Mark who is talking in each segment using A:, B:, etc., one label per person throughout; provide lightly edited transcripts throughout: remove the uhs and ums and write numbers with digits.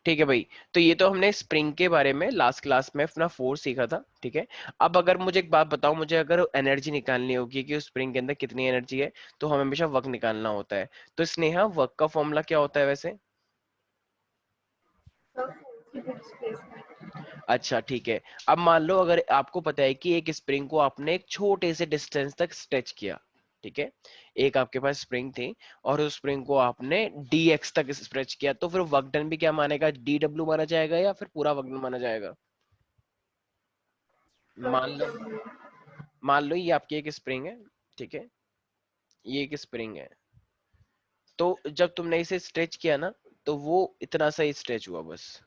A: ठीक है भाई। तो ये तो हमने स्प्रिंग के बारे में लास्ट क्लास में अपना फोर्स सीखा था, ठीक है। अब अगर मुझे एक बात बताओ, मुझे अगर एनर्जी निकालनी होगी कि उस स्प्रिंग के अंदर कितनी एनर्जी है, तो हमें हमेशा वर्क निकालना होता है। तो स्नेहा, वर्क का फॉर्मूला क्या होता है वैसे? अच्छा ठीक है। अब मान लो अगर आपको पता है कि एक स्प्रिंग को आपने एक छोटे से डिस्टेंस तक स्ट्रेच किया, ठीक है। एक आपके पास स्प्रिंग थी और उस स्प्रिंग को आपने dx तक स्ट्रेच किया, तो फिर वर्क डन भी क्या मानेगा, dw माना जाएगा या फिर पूरा वर्क डन माना जाएगा? मान लो, मान लो ये आपकी एक स्प्रिंग है, ठीक है। ये एक स्प्रिंग है, तो जब तुमने इसे स्ट्रेच किया ना, तो वो इतना सा ही स्ट्रेच हुआ बस।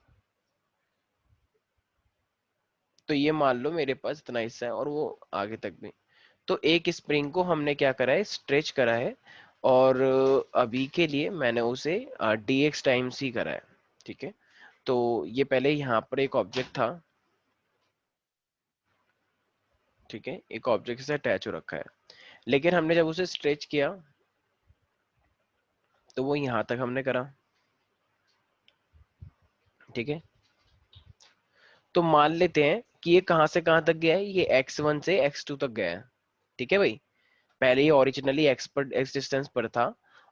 A: तो ये मान लो मेरे पास इतना हिस्सा है और वो आगे तक भी। तो एक स्प्रिंग को हमने क्या करा है, स्ट्रेच करा है। और अभी के लिए मैंने उसे dx टाइम सी करा है, ठीक है। तो ये पहले यहाँ पर एक ऑब्जेक्ट था, ठीक है, एक ऑब्जेक्ट से अटैच हो रखा है। लेकिन हमने जब उसे स्ट्रेच किया, तो वो यहाँ तक हमने करा, ठीक है। तो मान लेते हैं कि ये कहाँ से कहाँ तक गया है, ये x1 से x2 तक गया है, ठीक है भाई। पहले ये ओरिजिनली x डिस्टेंस पर था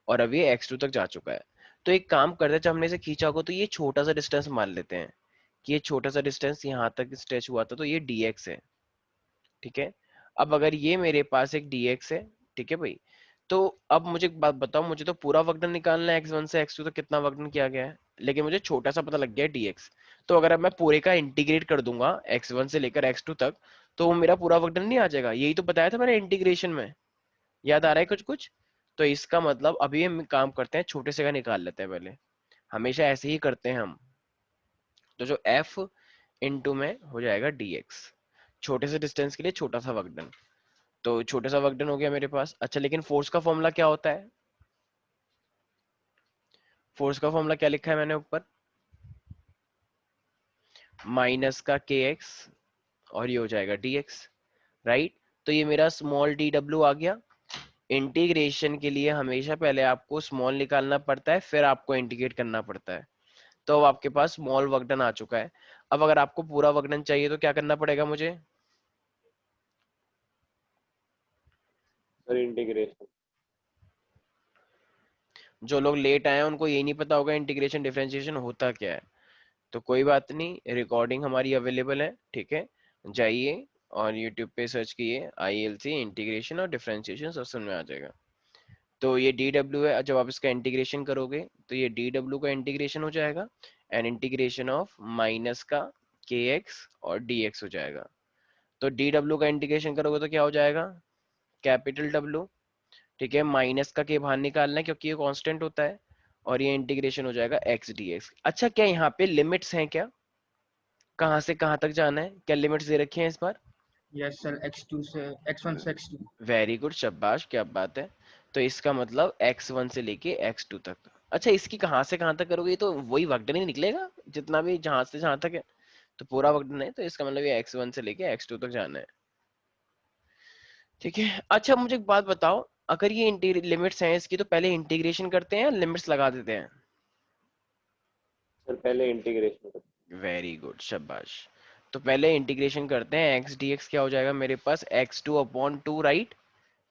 A: और अब ये x2 तक जा चुका है। तो एक काम करते हैं, जब हमने इसे खींचा होगा तो ये छोटा सा डिस्टेंस मान लेते हैं कि ये छोटा सा डिस्टेंस यहाँ तक स्ट्रेच हुआ था, तो ये dx है, ठीक है। अब अगर ये मेरे पास एक dx है, ठीक है भाई। तो अब मुझे एक बात बताओ, मुझे तो पूरा वक्र निकालना है x1 से x2 तक कितना वक्र किया गया है, लेकिन मुझे छोटा सा पता लग गया है dx। तो अगर अब मैं पूरे का इंटीग्रेट कर दूंगा x1 से लेकर x2 तक, तो वो मेरा पूरा वक्र नहीं आ जाएगा? यही तो बताया था मैंने इंटीग्रेशन में, याद आ रहा है कुछ कुछ? तो इसका मतलब अभी हम काम करते हैं, छोटे से का निकाल लेते हैं पहले। हमेशा ऐसे ही करते हैं हम। तो जो f इंटू में हो जाएगा dx, छोटे से डिस्टेंस के लिए छोटा सा वर्क डन। तो छोटा सा वर्क डन हो गया मेरे पास। अच्छा, लेकिन फोर्स का फॉर्मूला क्या होता है? फोर्स का फॉर्मूला क्या लिखा है मैंने ऊपर? माइनस का के एक्स और ये हो जाएगा dx, राइट। तो ये मेरा स्मॉल डी डब्ल्यू आ गया। इंटीग्रेशन के लिए हमेशा पहले आपको स्मॉल निकालना पड़ता है, फिर आपको इंटीग्रेट करना पड़ता है। तो अब आपके पास स्मॉल वर्क डन आ चुका है। अब अगर आपको पूरा वर्क डन चाहिए तो क्या करना पड़ेगा मुझे?
B: Sir integration.
A: जो लोग लेट आए हैं उनको ये नहीं पता होगा इंटीग्रेशन डिफरेंशिएशन होता क्या है। तो कोई बात नहीं, रिकॉर्डिंग हमारी अवेलेबल है, ठीक है। जाइए और यूट्यूब पे सर्च कीजिए IELTS इंटीग्रेशन और डिफरेंशिएशन, सब समझ में आ जाएगा। तो ये डी डब्ल्यू है, जब आप इसका इंटीग्रेशन करोगे तो ये डी डब्ल्यू का इंटीग्रेशन हो जाएगा, एंड इंटीग्रेशन ऑफ माइनस का के एक्स और डी एक्स हो जाएगा। तो डी डब्ल्यू का इंटीग्रेशन करोगे तो क्या हो जाएगा, कैपिटल डब्ल्यू, ठीक है। माइनस का के बाहर निकालना है क्योंकि ये कांस्टेंट होता है, और ये इंटीग्रेशन हो जाएगा एक्स डी एक्स। अच्छा, क्या यहाँ पे लिमिट्स हैं क्या? कहाँ से कहाँ तक जाना है, क्या लिमिट्स दे रखी हैं इस बार?
C: यस सर, x2 से x1 से x2।
A: वेरी गुड, शाबाश, क्या बात है। तो इसका मतलब x1 से लेके x2 तक। अच्छा, इसकी कहाँ से कहाँ तक करोगे, ये तो वही वक्र ही निकलेगा जितना भी जहां से जहां तक है। तो पूरा वक्र है, तो इसका मतलब ये x1 से लेके x2 तक जाना है, ठीक है। अच्छा, मुझे एक बात बताओ, अगर ये लिमिट्स हैं इसकी, तो पहले इंटीग्रेशन करते हैं या लिमिट्स लगा देते हैं?
B: सर पहले इंटीग्रेशन कर।
A: वेरी गुड, शाबाश। तो पहले इंटीग्रेशन करते हैं, एक्स डी एक्स क्या हो जाएगा मेरे पास, x2/2, राइट।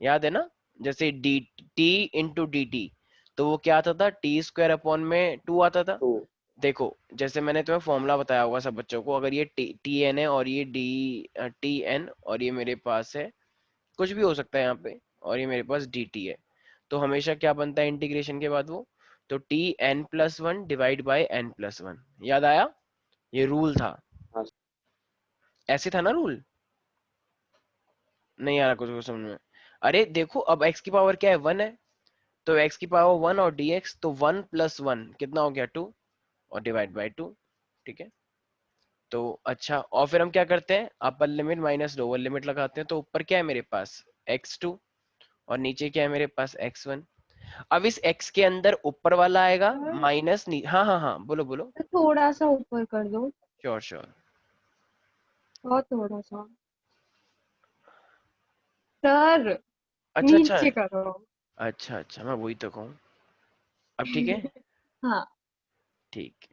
A: याद है ना? जैसे D T into D T, तो वो क्या आता था, t² में 2 आता था।
B: टू।
A: देखो, जैसे मैंने तुम्हें फॉर्मूला बताया होगा सब बच्चों को, अगर ये टी एन है और ये डी टी एन और ये मेरे पास है, कुछ भी हो सकता है यहाँ पे, और ये मेरे पास डी टी है, तो हमेशा क्या बनता है इंटीग्रेशन के बाद वो, तो Tn+1 डिवाइड बाई n+1। याद आया? ये रूल था,
B: हाँ।
A: ऐसे था ना रूल? नहीं आ रहा कुछ कुछ समझ में? अरे देखो, अब x की पावर क्या है, 1 है। तो x की पावर 1 और dx, तो 1+1 कितना हो गया, 2, और डिवाइड बाई 2, ठीक है। तो अच्छा, और फिर हम क्या करते हैं, upper limit minus lower limit लगाते हैं। तो ऊपर क्या है मेरे पास, x2, और नीचे क्या है मेरे पास, x1। अब इस x के अंदर ऊपर वाला आएगा
D: सर,
A: माइनस, हाँ हाँ हाँ, बोलो बोलो।
D: थोड़ा सा ऊपर कर दो,
A: श्योर श्योर।
D: बहुत थोड़ा सा। सर,
A: अच्छा अच्छा,
D: नीचे करो।
A: अच्छा अच्छा, मैं वही तो कहूँ। अब ठीक है,
D: हाँ।
A: ठीक है।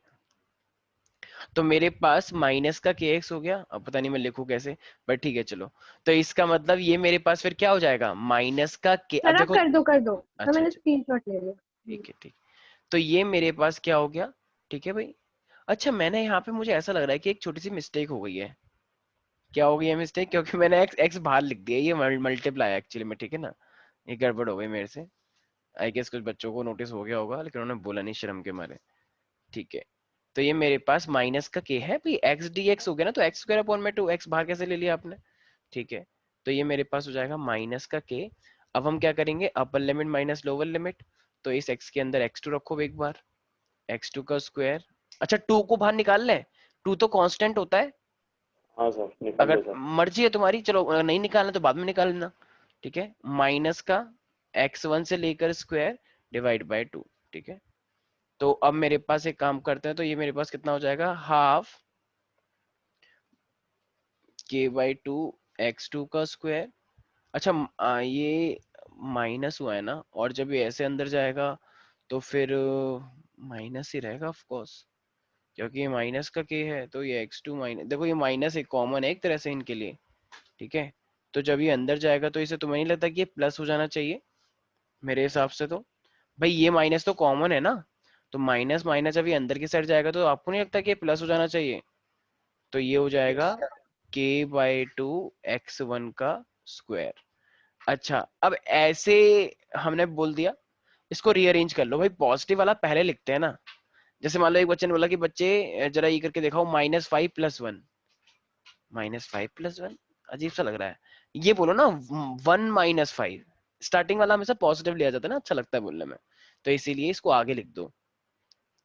A: तो मेरे पास माइनस का के एक्स हो गया, अब पता नहीं मैं लिखूं कैसे, बट ठीक है चलो। तो इसका मतलब ये मेरे पास फिर क्या हो जाएगा, माइनस का के, अब
D: सर आप
A: देखो।
D: कर दो तो
A: अच्छा
D: मैंने
A: अच्छा,
D: स्क्रीनशॉट ले लिया।
A: ठीक है ठीक। तो ये मेरे पास क्या हो गया, ठीक है भाई। अच्छा मैंने यहाँ पे, मुझे ऐसा लग रहा है कि एक छोटी सी मिस्टेक हो गई है। क्या हो गई है मिस्टेक, क्योंकि मैंने एक्स एक्स बाहर लिख दिया, ये मल्टीप्लाई एक्चुअली में, ठीक है ना। ये गड़बड़ हो गई मेरे से। आई गेस कुछ बच्चों को नोटिस हो गया होगा, लेकिन उन्होंने बोला नहीं शर्म के मारे। ठीक है। तो ये मेरे पास माइनस का के है भाई, एक्स डी एक्स हो गया ना, तो एक्स स्क्वायर अपॉन में 2 एक्स बाहर कैसे ले लिया आपने। ठीक है। तो ये मेरे पास हो जाएगा माइनस का के। अब हम क्या करेंगे, upper limit minus lower limit. तो इस एक्स के अंदर एक्स टू रखो एक बार, एक्स टू का स्क्वायर। अच्छा 2 को बाहर निकाल लें, 2 तो कांस्टेंट होता है।
B: हाँ सर, निकाल
A: अगर
B: लो सर।
A: मर्जी है तुम्हारी, चलो अगर नहीं निकालना तो बाद में निकाल लेना। ठीक है। माइनस का x1 से लेकर स्क्वायर डिवाइड बाय 2। ठीक है। तो अब मेरे पास एक काम करते हैं, तो ये मेरे पास कितना हो जाएगा, हाफ के बाई 2 x2 का स्क्वायर। अच्छा ये माइनस हुआ है ना, और जब ये ऐसे अंदर जाएगा तो फिर माइनस ही रहेगा ऑफ कोर्स, क्योंकि ये माइनस का के है, तो ये x2 माइनस, देखो ये माइनस एक कॉमन है एक तरह से इनके लिए। ठीक है। तो जब ये अंदर जाएगा तो इसे, तुम्हें नहीं लगता कि ये प्लस हो जाना चाहिए मेरे हिसाब से तो। भाई ये माइनस तो कॉमन है ना, तो माइनस माइनस जब ये अंदर की साइड जाएगा तो आपको नहीं लगता कि ये प्लस हो जाना चाहिए। तो ये हो
B: यस
A: जाएगा
B: सर।
A: k/2 x1 का स्क्वायर। अच्छा अब ऐसे हमने बोल दिया, इसको रीअरेंज कर लो भाई, पॉजिटिव वाला पहले लिखते हैं ना। जैसे मान लो एक बच्चे ने बोला कि बच्चे जरा ये करके दिखाओ -5 + 1, -5 + 1 अजीब सा लग रहा है। ये बोलो ना 1 - 5, स्टार्टिंग वाला हमेशा पॉजिटिव लिया जाता है ना, अच्छा लगता है बोलने में। तो इसीलिए इसको आगे लिख दो।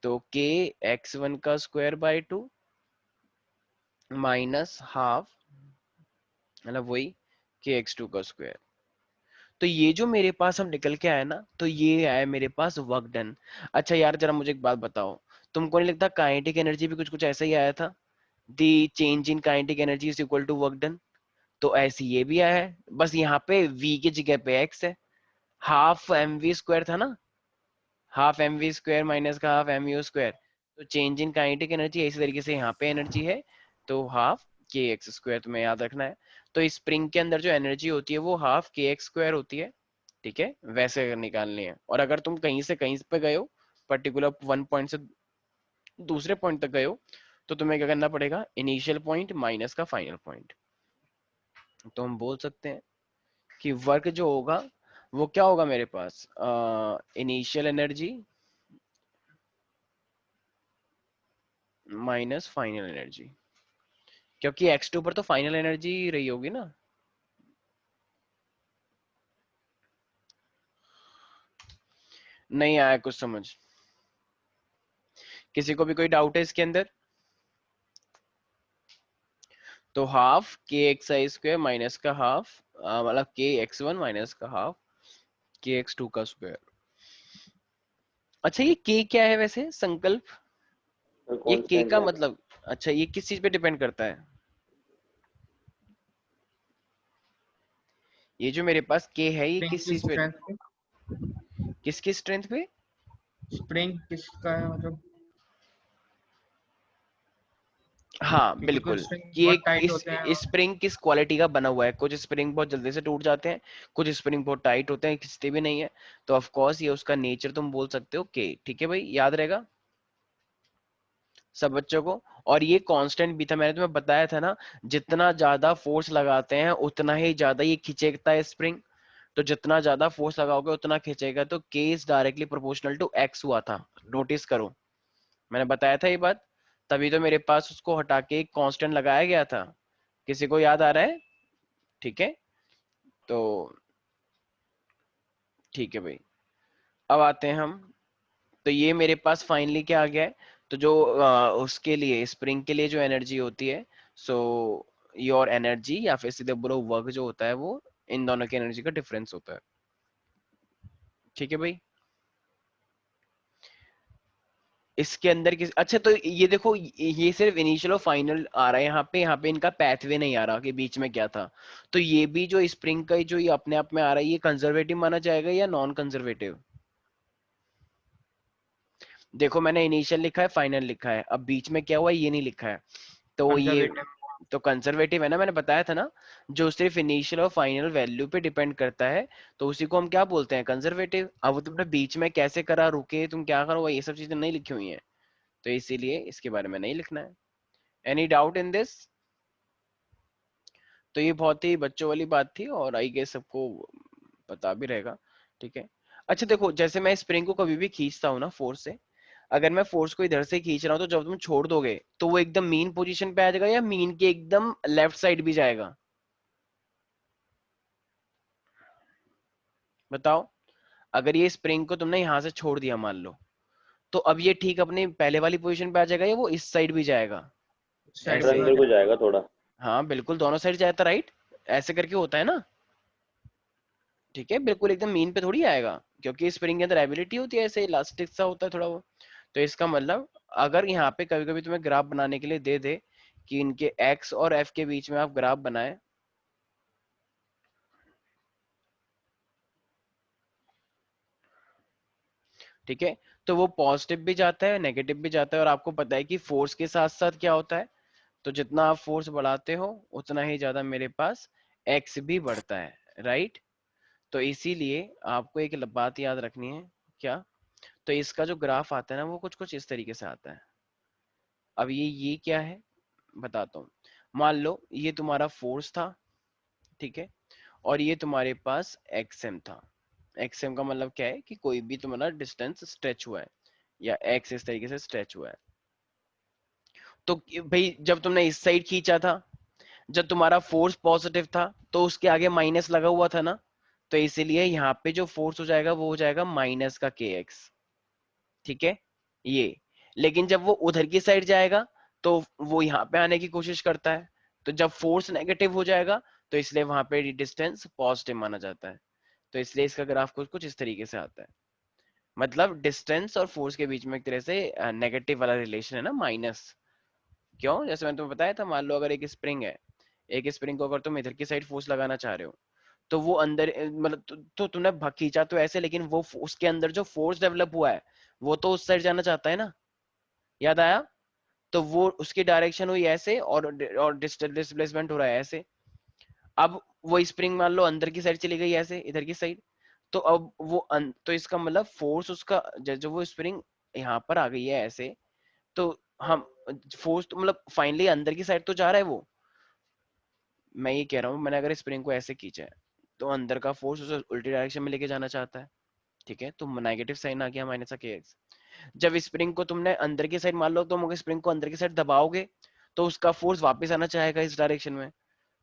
A: तो k x1 का स्क्वायर बाय 2 माइनस हाफ, मतलब वही k x2 का स्क्वायर। तो ये जो मेरे पास हम निकल के आया ना, तो ये आया मेरे पास वर्क डन। अच्छा यार जरा मुझे एक बात बताओ, तुमको नहीं लगता काइनेटिक एनर्जी भी कुछ कुछ ऐसा ही आया था, the change in kinetic energy is equal to work done. तो ऐसे ये भी आया है, बस यहाँ पे v की जगह पे x है। हाफ एम वी स्क्वायर था ना, half m v square minus का हाफ एम यू स्क्वायर। तो चेंज इन काइनेटिक एनर्जी इसी तरीके से यहाँ पे एनर्जी है, तो हाफ के एक्स स्क्वायर तुम्हें याद रखना है। तो स्प्रिंग के अंदर जो एनर्जी होती है वो हाफ के एक्स स्क्वायर होती है। ठीक है, वैसे अगर निकालनी है, और अगर तुम कहीं से कहीं पे गए हो, पर्टिकुलर वन पॉइंट से दूसरे पॉइंट तक गए हो, तो तुम्हें क्या करना पड़ेगा, इनिशियल पॉइंट माइनस का फाइनल पॉइंट। तो हम बोल सकते हैं कि वर्क जो होगा वो क्या होगा मेरे पास, initial energy minus final energy, क्योंकि x2 पर तो फाइनल एनर्जी रही होगी ना। नहीं आया कुछ समझ, किसी को भी कोई डाउट है इसके अंदर। तो हाफ के एक्स आई स्क्वायर माइनस का हाफ, मतलब के x1 माइनस का हाफ के x2 का स्क्वायर। अच्छा ये के क्या है वैसे संकल्प,
B: सर
A: ये के
B: कांस्टेंट
A: का
B: है।
A: मतलब, अच्छा ये किस चीज पे डिपेंड करता है, ये जो मेरे पास के है ये
C: स्प्रिंग
A: किस
C: की
A: चीज पे,
C: स्ट्रेंथ पे।
A: किसकी स्ट्रेंथ पे।
C: स्प्रिंग किसका है मतलब,
A: हाँ
C: क्योंकि कुछ
A: बिल्कुल,
C: स्प्रिंग
A: कि
C: बहुत
A: एक
C: टाइट
A: इस
C: होते हैं और
A: स्प्रिंग किस क्वालिटी का बना हुआ है, कुछ स्प्रिंग बहुत जल्दी से टूट जाते हैं, कुछ स्प्रिंग बहुत टाइट होते हैं, खिंचते भी नहीं है। तो ऑफ कोर्स ये उसका नेचर तुम बोल सकते हो के, ठीक है भाई, याद रहेगा सब बच्चों को। और ये कांस्टेंट भी था, मैंने तुम्हें बताया था ना, जितना ज्यादा फोर्स लगाते हैं उतना ही ज्यादा ये खिंचेगा है स्प्रिंग। तो जितना ज्यादा फोर्स लगाओगे उतना खींचेगा, तो k is directly proportional to x हुआ था, नोटिस करो, मैंने बताया था ये बात। तभी तो मेरे पास उसको हटा के एक कांस्टेंट लगाया गया था। किसी को याद आ रहा है, ठीक है। तो ठीक है भाई, अब आते हैं हम। तो ये मेरे पास फाइनली क्या आ गया है, तो जो उसके लिए स्प्रिंग के लिए जो एनर्जी होती है, सो योर एनर्जी, या फिर सीधे बोलो वर्क जो होता है, वो इन दोनों की एनर्जी का डिफरेंस होता है। ठीक है भाई। इसके अंदर किस, अच्छा तो ये देखो, ये सिर्फ इनिशियल और फाइनल आ रहा है यहाँ पे इनका पैथवे नहीं आ रहा कि बीच में क्या था। तो ये भी जो स्प्रिंग का जो ये अपने आप में आ रहा है, ये कंजर्वेटिव माना जाएगा या नॉन कंजर्वेटिव। देखो मैंने इनिशियल लिखा है, फाइनल लिखा है, अब बीच में क्या हुआ ये नहीं लिखा है, तो ये
C: कंजर्वेटिव।
A: तो कंजर्वेटिव है ना, मैंने बताया था ना, जो सिर्फ इनिशियल और फाइनल वैल्यू पे डिपेंड करता है, तो उसी को हम क्या बोलते हैं, कंजर्वेटिव। अब वो तुमने बीच में कैसे करा, रुके, तुम क्या करो, ये सब चीजें नहीं लिखी हुई हैं, तो इसीलिए इसके बारे में नहीं लिखना है। Any doubt in this? तो ये बहुत ही बच्चों वाली बात थी, और आई गेस सबको पता भी रहेगा, ठीक है। अच्छा देखो, जैसे मैं स्प्रिंग को कभी भी खींचता हूँ ना फोर्स से, अगर मैं फोर्स को इधर से खींच रहा हूँ, तो जब तुम छोड़ दोगे तो वो एकदम मीन पोजीशन पे आ जाएगा, या मीन के एकदम लेफ्ट साइड भी जाएगा, बताओ। अगर ये स्प्रिंग को तुमने यहां से छोड़ दिया मान लो, तो अब ये ठीक अपने पहले वाली पोजीशन पे आ जाएगा, या वो इस साइड भी जाएगा,
C: साइड
B: फिर
C: में
A: ऐसे।
C: भी आ
B: अंदर को
C: जाएगा।
B: जाएगा थोड़ा।
A: हाँ बिल्कुल, दोनों साइड जाता, राइट, ऐसे करके होता है ना, ठीक है, बिल्कुल एकदम मीन पे थोड़ी आएगा, क्योंकि स्प्रिंग के अंदर एबिलिटी होती है, ऐसे इलास्टिक सा होता है थोड़ा वो। तो इसका मतलब, अगर यहाँ पे कभी कभी तुम्हें ग्राफ बनाने के लिए दे दे कि इनके एक्स और एफ के बीच में आप ग्राफ बनाए, ठीक है, तो वो पॉजिटिव भी जाता है, नेगेटिव भी जाता है, और आपको पता है कि फोर्स के साथ साथ क्या होता है, तो जितना आप फोर्स बढ़ाते हो उतना ही ज्यादा मेरे पास एक्स भी बढ़ता है, राइट। तो इसीलिए आपको एक बात याद रखनी है, क्या, तो इसका जो ग्राफ आता है ना, वो कुछ कुछ इस तरीके से आता है। अब ये क्या है, बताता हूँ। मान लो ये तुम्हारा फोर्स था, ठीक है, और ये तुम्हारे पास एक्सएम था। एक्सएम का मतलब क्या है, कि कोई भी तुम्हारा डिस्टेंस स्ट्रेच हुआ है, या एक्स इस तरीके से स्ट्रेच हुआ है। तो भाई जब तुमने इस साइड खींचा था, जब तुम्हारा फोर्स पॉजिटिव था, तो उसके आगे माइनस लगा हुआ था ना, तो इसीलिए यहाँ पे जो फोर्स हो जाएगा वो हो जाएगा माइनस का के एक्स, ठीक है, ये। लेकिन जब वो उधर की साइड जाएगा, तो वो यहाँ पे आने की कोशिश करता है, तो जब फोर्स नेगेटिव हो जाएगा, तो इसलिए वहां पे डिस्टेंस पॉजिटिव माना जाता है। तो इसलिए इसका ग्राफ कुछ कुछ इस तरीके से आता है, मतलब डिस्टेंस और फोर्स के बीच में एक तरह से नेगेटिव वाला रिलेशन है ना, माइनस। क्यों, जैसे मैंने तुम्हें बताया था, मान लो अगर एक स्प्रिंग है, एक स्प्रिंग को अगर तुम इधर की साइड फोर्स लगाना चाह रहे हो, तो वो अंदर मतलब तो तुमने खींचा तो ऐसे, लेकिन वो उसके अंदर जो फोर्स डेवलप हुआ है, वो तो उस साइड जाना चाहता है ना, याद आया। तो वो उसकी डायरेक्शन हुई ऐसे, और डिस्प्लेसमेंट हो रहा है ऐसे। अब वो स्प्रिंग मान लो अंदर की साइड चली गई ऐसे, इधर की साइड, तो अब वो तो इसका मतलब फोर्स उसका, जो वो स्प्रिंग यहाँ पर आ गई है ऐसे, तो हम फोर्स तो मतलब फाइनली अंदर की साइड तो जा रहा है वो। मैं ये कह रहा हूँ, मैंने अगर स्प्रिंग को ऐसे खींचा है, तो अंदर का फोर्स उसे उल्टी डायरेक्शन में लेके जाना चाहता है, ठीक है, तो नेगेटिव साइन आ गया माइनस के एक्स। जब स्प्रिंग को तुमने अंदर की साइड, मान लो तुम अगर स्प्रिंग को अंदर की साइड दबाओगे, तो उसका फोर्स वापस आना चाहेगा इस डायरेक्शन में,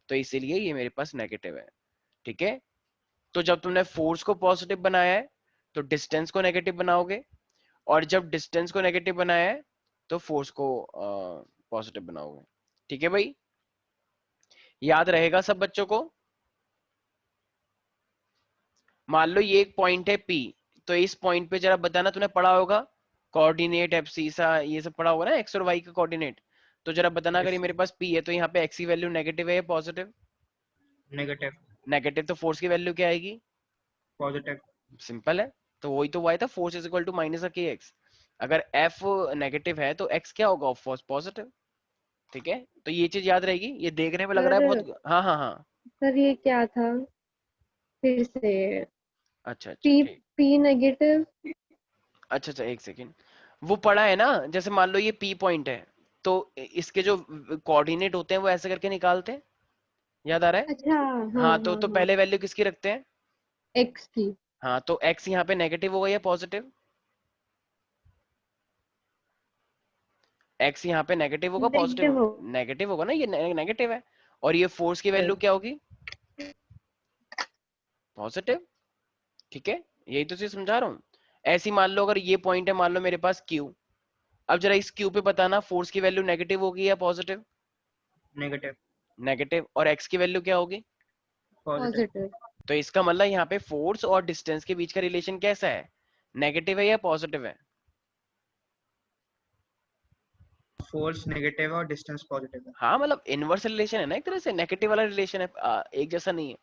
A: तो इसीलिए ये मेरे पास नेगेटिव है, ठीक है। तो जब तुमने फोर्स को पॉजिटिव बनाया है, तो डिस्टेंस को नेगेटिव बनाओगे, और जब डिस्टेंस को नेगेटिव बनाया है, तो फोर्स को पॉजिटिव बनाओगे, ठीक है भाई, याद रहेगा सब बच्चों को। मान लो ये एक पॉइंट है पी, तो इस पॉइंट पे जरा बताना, तूने पढ़ा होगा कोऑर्डिनेट एब्सीसा, ये सब पढ़ा होगा ना, एक्स और वाई का कोऑर्डिनेट। तो जरा बताना, अगर ये मेरे पास पी है, तो यहाँ पे एक्स की वैल्यू नेगेटिव है या पॉजिटिव?
C: नेगेटिव।
A: नेगेटिव, तो फोर्स की वैल्यू क्या आएगी?
C: पॉजिटिव।
A: सिंपल है, तो वही तो हुआ था, force is equal to minus k x. अगर एफ नेगेटिव है, तो एक्स क्या होगा, ऑफ कोर्स पॉजिटिव, ठीक है। तो ये चीज याद रहेगी, ये देखने में लग रहा है
D: सर
A: बहुत, हाँ हाँ हाँ,
D: सर ये क्या था फिर से?
A: अच्छा अच्छा
D: पी
A: ठीक,
D: पी नेगेटिव।
A: अच्छा अच्छा एक सेकेंड, वो पढ़ा है ना, जैसे मान लो ये पी पॉइंट है, तो इसके जो कोऑर्डिनेट होते हैं वो ऐसे करके निकालते हैं, याद आ रहा है?
D: अच्छा हाँ
A: हाँ,
D: हाँ
A: तो
D: हाँ।
A: पहले वैल्यू किसकी रखते हैं?
D: एक्स की।
A: हाँ, तो एक्स यहाँ पे नेगेटिव होगा या पॉजिटिव? एक्स यहाँ पे नेगेटिव होगा
D: नेगेटिव
A: पॉजिटिव?
D: हो।
A: नेगेटिव होगा ना, ये नेगेटिव है, और ये फोर्स की वैल्यू क्या होगी, पॉजिटिव, ठीक है, यही तो चीज समझा रहा हूँ। ऐसी मान लो अगर ये पॉइंट है, मान लो मेरे पास क्यू, अब जरा इस क्यू पे बताना, फोर्स की वैल्यू नेगेटिव होगी या पॉजिटिव?
C: नेगेटिव।
A: नेगेटिव, और एक्स की वैल्यू क्या होगी?
C: पॉजिटिव।
D: पॉजिटिव।
A: तो इसका मतलब यहाँ पे फोर्स और डिस्टेंस के बीच का रिलेशन कैसा है, नेगेटिव है या पॉजिटिव है?
C: फोर्स नेगेटिव और डिस्टेंस पॉजिटिव है।
A: हाँ, मतलब इनवर्स रिलेशन है ना, एक तरह से नेगेटिव वाला रिलेशन है, एक जैसा नहीं है,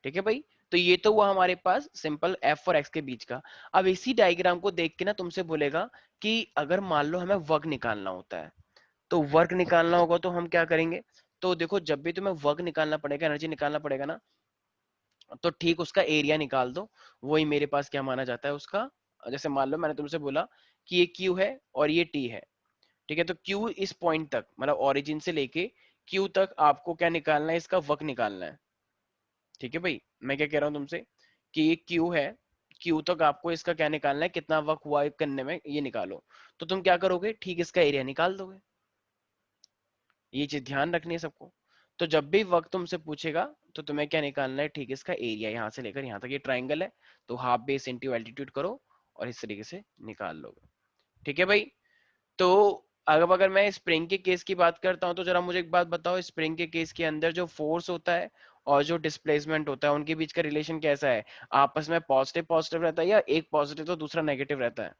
A: ठीक है भाई। तो ये तो हुआ हमारे पास सिंपल एफ और एक्स के बीच का। अब इसी डायग्राम को देख के ना तुमसे बोलेगा कि अगर मान लो हमें वर्क निकालना होता है, तो वर्क निकालना होगा तो हम क्या करेंगे। तो देखो जब भी तुम्हें वर्क निकालना पड़ेगा, एनर्जी निकालना पड़ेगा ना, तो ठीक उसका एरिया निकाल दो। वही मेरे पास क्या माना जाता है उसका, जैसे मान लो मैंने तुमसे बोला कि ये Q है और ये T है, ठीक है। तो Q इस पॉइंट तक, मतलब ओरिजिन से लेके Q तक आपको क्या निकालना है, इसका वर्क निकालना है। ठीक है भाई, मैं क्या कह रहा हूँ तुमसे कि ये Q है, Q तक आपको इसका क्या निकालना है, कितना वर्क हुआ है करने में, ये निकालो। तो तुम क्या करोगे, ठीक इसका एरिया निकाल दोगे। ये चीज ध्यान रखनी है सबको। तो जब भी वक्त तुमसे पूछेगा तो तुम्हें क्या निकालना है, ठीक इसका एरिया, यहाँ से लेकर यहाँ तक ये ट्राइंगल है, तो हाफ बेस इंटू एल्टीट्यूड करो और इस तरीके से निकाल लोगे। ठीक है भाई। तो अब अगर मैं स्प्रिंग के केस की बात करता हूँ, तो जरा मुझे एक बात बताओ, स्प्रिंग के केस के अंदर जो फोर्स होता है और जो डिस्प्लेसमेंट होता है, उनके बीच का रिलेशन कैसा है, आपस में पॉजिटिव पॉजिटिव रहता है या एक पॉजिटिव तो दूसरा नेगेटिव रहता है।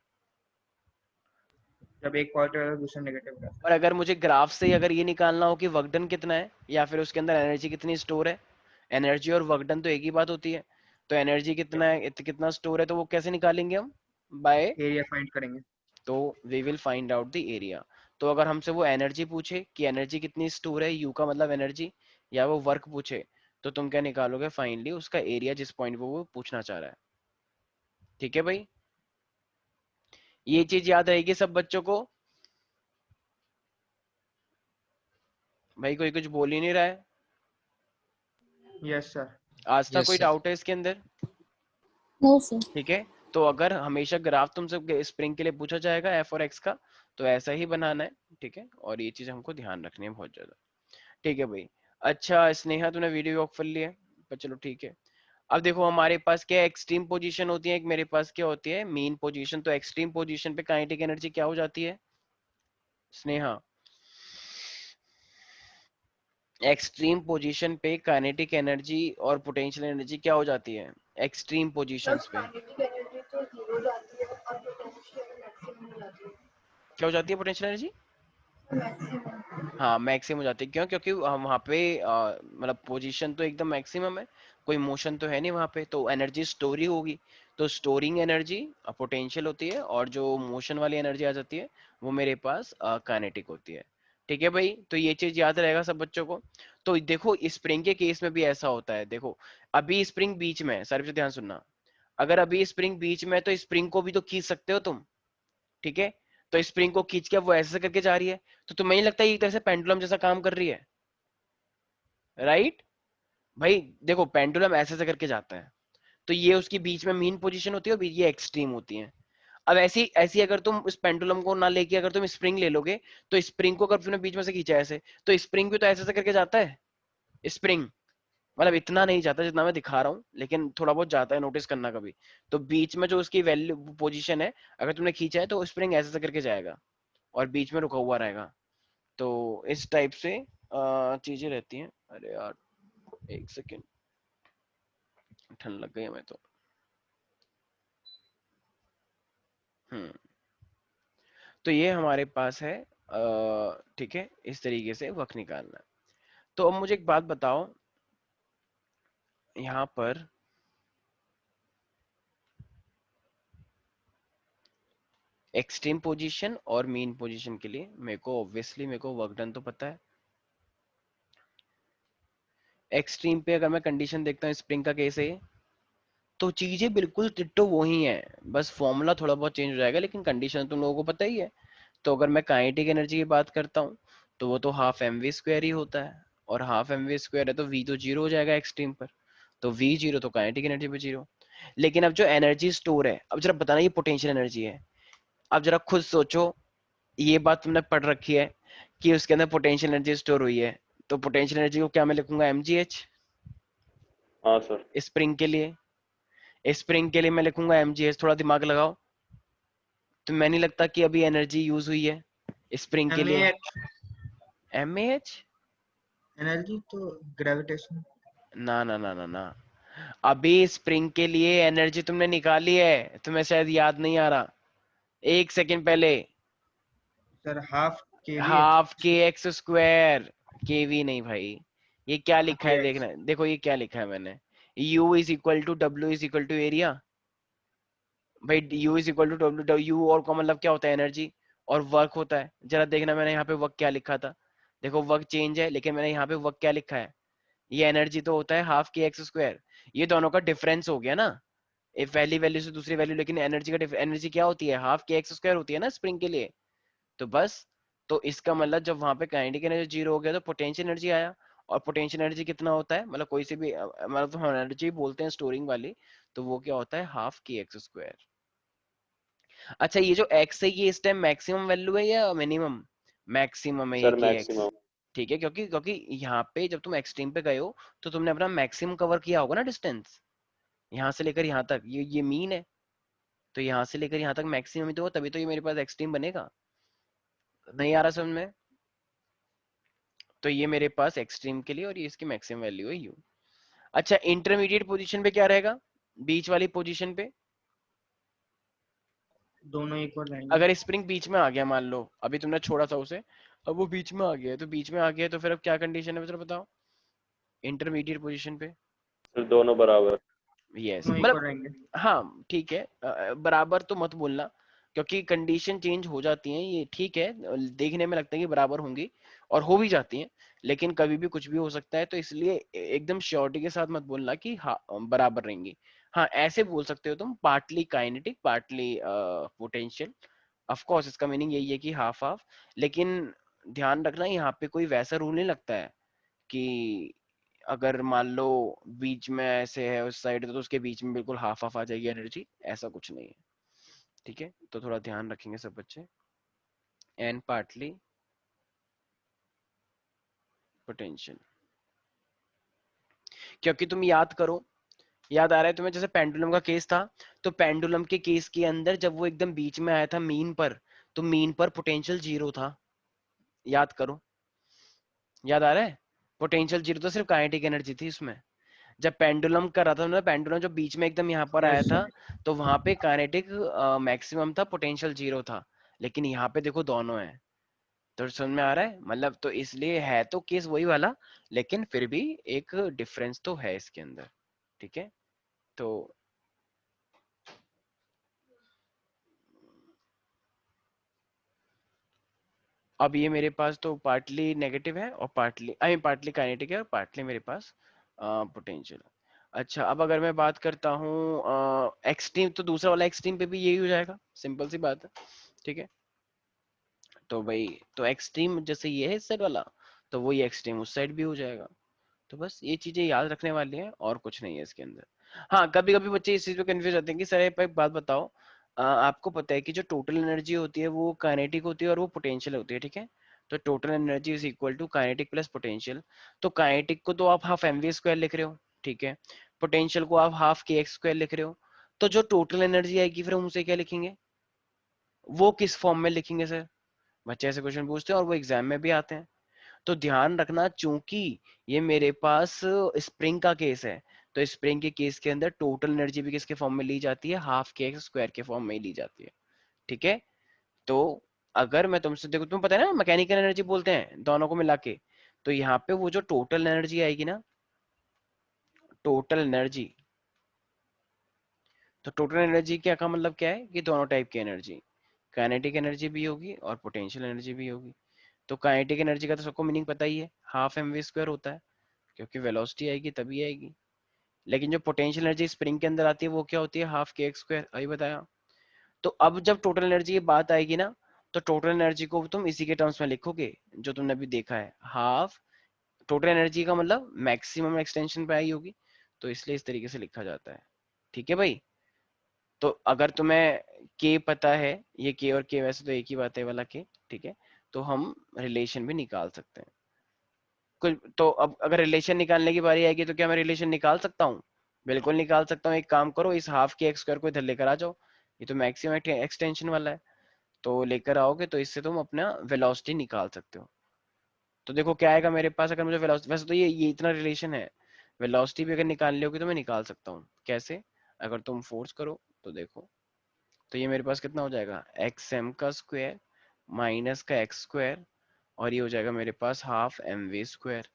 C: जब एक पॉजिटिव है दूसरा नेगेटिव रहता
A: और अगर मुझे ग्राफ से अगर ये निकालना हो कि वर्क डन कितना है या फिर उसके अंदर एनर्जी कितनी स्टोर है, एनर्जी और वर्क डन तो एक ही बात होती है, तो एनर्जी कितना है, कितना स्टोर है, तो वो कैसे निकालेंगे हम, बाय,
C: है, एरिया फाइंड करेंगे।
A: तो we will find out the area. तो अगर हमसे वो एनर्जी पूछे कि एनर्जी कितनी स्टोर है, यू का मतलब एनर्जी, या वो वर्क पूछे, तो तुम क्या निकालोगे, फाइनली उसका एरिया जिस पॉइंट पे वो पूछना चाह रहा है। ठीक है भाई, ये चीज याद रहेगी सब बच्चों को। भाई कोई कुछ बोल ही नहीं रहा है,
C: यस सर।
A: आज तक
E: यस
A: कोई
E: सर।
A: डाउट है इसके अंदर।
F: No sir.
A: ठीक है, तो अगर हमेशा ग्राफ तुमसे स्प्रिंग के लिए पूछा जाएगा एफ और एक्स का, तो ऐसा ही बनाना है। ठीक है, और ये चीज हमको ध्यान रखनी है बहुत ज्यादा। ठीक है भाई। अच्छा स्नेहा, तूने वीडियो ऑफ कर लिया है, पर चलो ठीक है। अब देखो हमारे पास क्या एक्सट्रीम पोजीशन होती है, एक मेरे पास क्या होती है मीन पोजीशन। तो एक्सट्रीम पोजीशन पे काइनेटिक एनर्जी क्या हो जाती है स्नेहा, एक्सट्रीम पोजीशन पे काइनेटिक एनर्जी और पोटेंशियल एनर्जी क्या हो जाती है एक्सट्रीम पोजीशंस पे, क्या हो जाती है पोटेंशियल एनर्जी, हाँ मैक्सिमम हो जाती है। क्यों, क्योंकि वहाँ पे मतलब पोजीशन तो एकदम मैक्सिमम है, कोई मोशन तो है नहीं वहाँ पे, तो एनर्जी स्टोर ही होगी। तो स्टोरिंग एनर्जी पोटेंशियल होती है, और जो मोशन वाली एनर्जी आ जाती है वो मेरे पास काइनेटिक होती है। ठीक है भाई, तो ये चीज याद रहेगा सब बच्चों को। तो देखो स्प्रिंग के केस में भी ऐसा होता है, देखो अभी स्प्रिंग बीच में है, सारे बच्चे ध्यान सुनना, अगर अभी स्प्रिंग बीच में है तो स्प्रिंग को भी तो खींच सकते हो तुम। ठीक है, तो स्प्रिंग को खींच के वो ऐसे करके जा रही है, तो तुम्हें नहीं लगता ये एक तरह से पेंडुलम जैसा काम कर रही है, राइट भाई। देखो पेंडुलम ऐसे ऐसे करके जाता है, तो ये उसकी बीच में मीन पोजीशन होती है और ये एक्सट्रीम होती है। अब ऐसी ऐसी अगर तुम इस पेंडुलम को ना लेके अगर तुम स्प्रिंग ले लोगे, तो स्प्रिंग को अगर तुमने बीच में से खींचा ऐसे, तो स्प्रिंग भी तो ऐसे ऐसे करके जाता है। स्प्रिंग मतलब इतना नहीं जाता जितना मैं दिखा रहा हूँ, लेकिन थोड़ा बहुत जाता है, नोटिस करना कभी। तो बीच में जो उसकी वैल्यू पोजीशन है, अगर तुमने खींचा है तो स्प्रिंग ऐसे ऐसे करके जाएगा और बीच में रुका हुआ रहेगा। तो इस टाइप से चीजें रहती हैं। अरे यार एक सेकेंड, ठंड लग गई हमें तो। तो ये हमारे पास है, ठीक है, इस तरीके से वक्त निकालना। तो अब मुझे एक बात बताओ, यहाँ पर एक्सट्रीम पोजीशन और मीन पोजीशन के लिए मेरे को ऑब्वियसली मेरे को वर्क डन तो पता है। एक्सट्रीम पे अगर मैं कंडीशन देखता हूँ, स्प्रिंग का केस है, तो चीजें बिल्कुल डिट्टो वही है, बस फॉर्मूला थोड़ा बहुत चेंज हो जाएगा, लेकिन कंडीशन तुम लोगों को पता ही है। तो अगर मैं काइनेटिक एनर्जी की बात करता हूँ, तो वो तो हाफ एम वी स्क्वायर ही होता है, और हाफ एम वी स्क्वायर है तो वी तो जीरो हो जाएगा एक्सट्रीम पर, तो वी जीरो तो काइनेटिक एनर्जी पे जीरो। लेकिन अब जो एनर्जी स्टोर है, अब जरा बताना, ये पोटेंशियल एनर्जी है। अब जरा खुद सोचो, ये बात तुमने पढ़ रखी है कि उसके अंदर पोटेंशियल एनर्जी स्टोर हुई है, तो पोटेंशियल एनर्जी को क्या मैं लिखूंगा, mgh।
B: हाँ सर।
A: स्प्रिंग के लिए मैं लिखूंगा mgh। थोड़ा दिमाग लगाओ, तो मैं नहीं लगता कि अभी एनर्जी यूज हुई है स्प्रिंग के लिए। mah,
C: एनर्जी तो ग्रेविटेशन।
A: ना ना ना ना ना, अभी स्प्रिंग के लिए एनर्जी तुमने निकाली है, तुम्हें शायद याद नहीं आ रहा, एक सेकंड पहले।
C: सर हाफ के वी
A: हाफ के एक्स स्क्वायर, के वी नहीं भाई, ये क्या लिखा है
C: के एक्स।
A: देखना, देखो ये क्या लिखा है मैंने, U is equal to W is equal to area. भाई U is equal to W, U और का मतलब क्या होता है, एनर्जी, और वर्क होता है। जरा देखना मैंने यहाँ पे वर्क क्या लिखा था, देखो वर्क चेंज है, लेकिन मैंने यहाँ पे वर्क क्या लिखा है, ये एनर्जी तो होता है हाफ के एक्स स्क्वायर। ये दोनों का डिफरेंस हो गया ना, एक पहली वैल्यू से दूसरी वैल्यू, लेकिन एनर्जी का एनर्जी क्या होती है, हाफ के एक्स स्क्वायर होती है ना स्प्रिंग के लिए। तो बस, तो इसका मतलब जब वहां पे काइनेटिक एनर्जी जीरो हो गया तो पोटेंशियल एनर्जी आया। और पोटेंशियल एनर्जी कितना होता है, मतलब कोई सी भी मतलब तो एनर्जी बोलते हैं स्टोरिंग वाली, तो वो क्या होता है, हाफ के एक्स स्क्वायर। अच्छा ये जो एक्स है ये इस टाइम मैक्सिमम वैल्यू है या मिनिमम? मैक्सिमम है ये
B: सर
A: के एक्स।
B: मैक्सिमम।
A: ठीक है, क्योंकि क्योंकि यहाँ पे जब तुम एक्सट्रीम पे गए हो तो तुमने अपना मैक्सिमम कवर किया होगा ना डिस्टेंस, यहाँ से लेकर यहाँ तक, ये मीन है, तो यहाँ से लेकर यहाँ तक मैक्सिमम ही तो हो, तभी तो ये मेरे पास एक्सट्रीम बनेगा। नहीं आ रहा समझ में? तो ये मेरे पास एक्सट्रीम के लिए और ये इसकी मैक्सिमम वैल्यू है यू। अच्छा इंटरमीडिएट पोजीशन पे क्या रहेगा, बीच वाली पोजीशन पे?
C: दोनों इक्वल रहेंगे।
A: अगर स्प्रिंग बीच में आ गया, मान लो अभी तुमने छोड़ा था उसे, अब वो बीच में आ गया है, तो बीच में आ गया है तो फिर अब क्या कंडीशन है, जरा बताओ इंटरमीडिएट पोजीशन पे।
B: सर दोनों बराबर।
A: यस
C: दोनों इक्वल
A: मतलब,
C: रहेंगे।
A: हाँ ठीक है, बराबर तो मत बोलना, क्योंकि कंडीशन चेंज हो जाती हैं, ये ठीक है, देखने में लगता है कि बराबर होंगी और हो भी जाती हैं, लेकिन कभी भी कुछ भी हो सकता है, तो इसलिए एकदम श्योरिटी के साथ मत बोलना कि हाँ बराबर रहेंगी। हाँ ऐसे बोल सकते हो तुम, partly kinetic partly potential. Of course इसका मीनिंग यही है कि हाफ हाफ, लेकिन ध्यान रखना यहाँ पे कोई वैसा रूल नहीं लगता है कि अगर मान लो बीच में ऐसे है उस साइड तो उसके बीच में बिल्कुल हाफ हाफ आ जाएगी एनर्जी, ऐसा कुछ नहीं है। ठीक है, तो थोड़ा ध्यान रखेंगे सब बच्चे। एंड पार्टली पोटेंशियल, क्योंकि तुम याद करो, याद आ रहा है तुम्हें जैसे पेंडुलम का केस था, तो पेंडुलम के केस के अंदर जब वो एकदम बीच में आया था मीन पर, तो मीन पर पोटेंशियल जीरो था, याद करो, याद आ रहा है? पोटेंशियल जीरो तो सिर्फ काइनेटिक एनर्जी थी उसमें। जब पेंडुलम कर रहा था ना, पेंडुलम जो बीच में एकदम यहाँ पर आया
C: यस।
A: था, तो वहां पे काइनेटिक मैक्सिमम था, पोटेंशियल जीरो था, लेकिन यहाँ पे देखो दोनों है। तो समझ में आ रहा है मतलब, तो इसलिए है तो केस वही वाला, लेकिन फिर भी एक डिफरेंस तो है इसके अंदर। ठीक है, तो अब ये मेरे पास तो पार्टली नेगेटिव है और partly I mean partly kinetic है और पार्टली मेरे पास पोटेंशियल। अच्छा अब अगर मैं बात करता हूँ एक्सट्रीम, तो दूसरा वाला एक्सट्रीम पे भी यही हो जाएगा, सिंपल सी बात है। ठीक है, तो भाई तो एक्सट्रीम जैसे ये है इस साइड वाला, तो वही एक्सट्रीम उस साइड भी हो जाएगा। तो बस ये चीजें याद रखने वाली हैं और कुछ नहीं है इसके अंदर। हाँ कभी कभी बच्चे इस चीज पे कंफ्यूज होते हैं कि सर एक बात बताओ, आपको पता है कि जो टोटल एनर्जी होती है वो काइनेटिक होती है और वो पोटेंशियल होती है, ठीक है? तो total energy is equal to kinetic plus potential. तो काइनेटिक को तो आप हाफ mv स्क्वायर लिख रहे हो, ठीक है, पोटेंशियल को आप हाफ के एक्स स्क्वायर लिख रहे हो, तो जो टोटल एनर्जी आएगी फिर हम उसे क्या लिखेंगे, वो किस फॉर्म में लिखेंगे सर? बच्चे ऐसे क्वेश्चन पूछते हैं और वो एग्जाम में भी आते हैं। तो ध्यान रखना, चूंकि ये मेरे पास स्प्रिंग का केस है, तो स्प्रिंग के केस के अंदर टोटल एनर्जी भी किसके फॉर्म में ली जाती है, हाफ के एक्स स्क्वायर के फॉर्म में ही ली जाती है। ठीक है, तो अगर मैं तुमसे, देखो तुम्हें पता है ना मैकेनिकल एनर्जी बोलते हैं दोनों को मिला के, तो यहाँ पे वो जो टोटल एनर्जी आएगी ना, टोटल एनर्जी, तो टोटल एनर्जी क्या का मतलब क्या है कि दोनों टाइप की एनर्जी, काइनेटिक एनर्जी भी होगी और पोटेंशियल एनर्जी भी होगी। तो काइनेटिक एनर्जी का तो सबको मीनिंग पता ही है, हाफ mv स्क्वायर होता है, क्योंकि वेलोसिटी आएगी तभी आएगी। लेकिन जो पोटेंशियल एनर्जी स्प्रिंग के अंदर आती है वो क्या होती है, हाफ के एक्स स्क्वायर, अभी बताया। तो अब जब टोटल एनर्जी की बात आएगी ना, तो टोटल एनर्जी को तुम इसी के टर्म्स में लिखोगे जो तुमने अभी देखा है, हाफ, टोटल एनर्जी का मतलब मैक्सिमम एक्सटेंशन पे आई होगी, तो इसलिए इस तरीके से लिखा जाता है। ठीक है भाई, तो अगर तुम्हें के पता है, ये के और के वैसे तो एक ही बात है वाला के, ठीक है, तो हम रिलेशन भी निकाल सकते हैं कुछ। तो अब अगर रिलेशन निकालने की बारी आएगी तो क्या मैं रिलेशन निकाल सकता हूँ? बिल्कुल निकाल सकता हूँ। एक काम करो, इस हाफ के एक्स स्क्वायर को इधर लेकर आ जाओ, ये तो मैक्सिमम एक्सटेंशन वाला है, तो लेकर आओगे तो इससे तुम अपना वेलोसिटी निकाल सकते हो। तो देखो क्या आएगा मेरे पास, अगर मुझे वेलोसिटी, वैसे तो ये इतना रिलेशन है, वेलोसिटी भी अगर निकालनी होगी तो मैं निकाल सकता हूँ। कैसे? अगर तुम फोर्स करो तो देखो, तो ये मेरे पास कितना हो जाएगा, एक्स एम का स्क्वायर माइनस का एक्स स्क्वायर, और ये हो जाएगा मेरे पास हाफ एम वी स्क्वायर।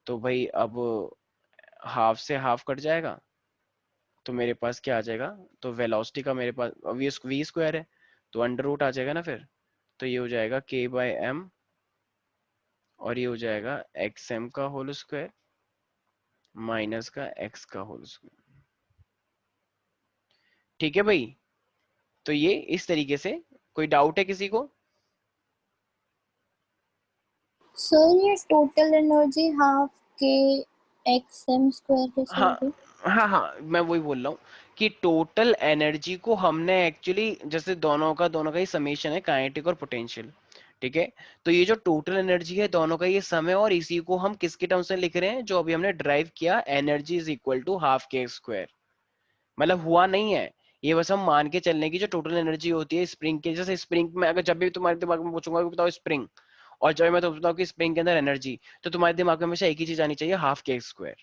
A: तो भाई अब हाफ से हाफ कट जाएगा, तो मेरे पास क्या आ जाएगा, तो वेलोसिटी का मेरे पास वी स्क्वायर है, तो अंडर रूट आ जाएगा ना फिर, तो ये हो जाएगा k बाय एम, और ये हो जाएगा एक्स एम का होल स्क्वायर माइनस का एक्स का होल स्क्वायर। ठीक है भाई, तो ये इस तरीके से। कोई डाउट है किसी को?
F: सर ये टोटल एनर्जी हाफ के एक्स एम स्क्वायर कैसे
A: हाँ
F: होगी?
A: हाँ, मैं वही बोल रहा हूँ कि टोटल एनर्जी को हमने एक्चुअली, जैसे दोनों का ही समेशन है, काइनेटिक और पोटेंशियल। ठीक है, तो ये जो टोटल एनर्जी है दोनों का ये सम है, और इसी को हम किसके टर्म्स में लिख रहे हैं, जो अभी हमने ड्राइव किया, energy is equal to half k square. मतलब हुआ नहीं है, ये बस हम मान के चलने की जो टोटल एनर्जी होती है स्प्रिंग के, जैसे स्प्रिंग में अगर जब भी तुम्हारे दिमाग में पूछूंगा कि बताओ स्प्रिंग, और जब मैं तो बताऊँ कि स्प्रिंग के अंदर एनर्जी, तो तुम्हारे दिमाग में हमेशा एक ही चीज आनी चाहिए, हाफ के स्क्वायर।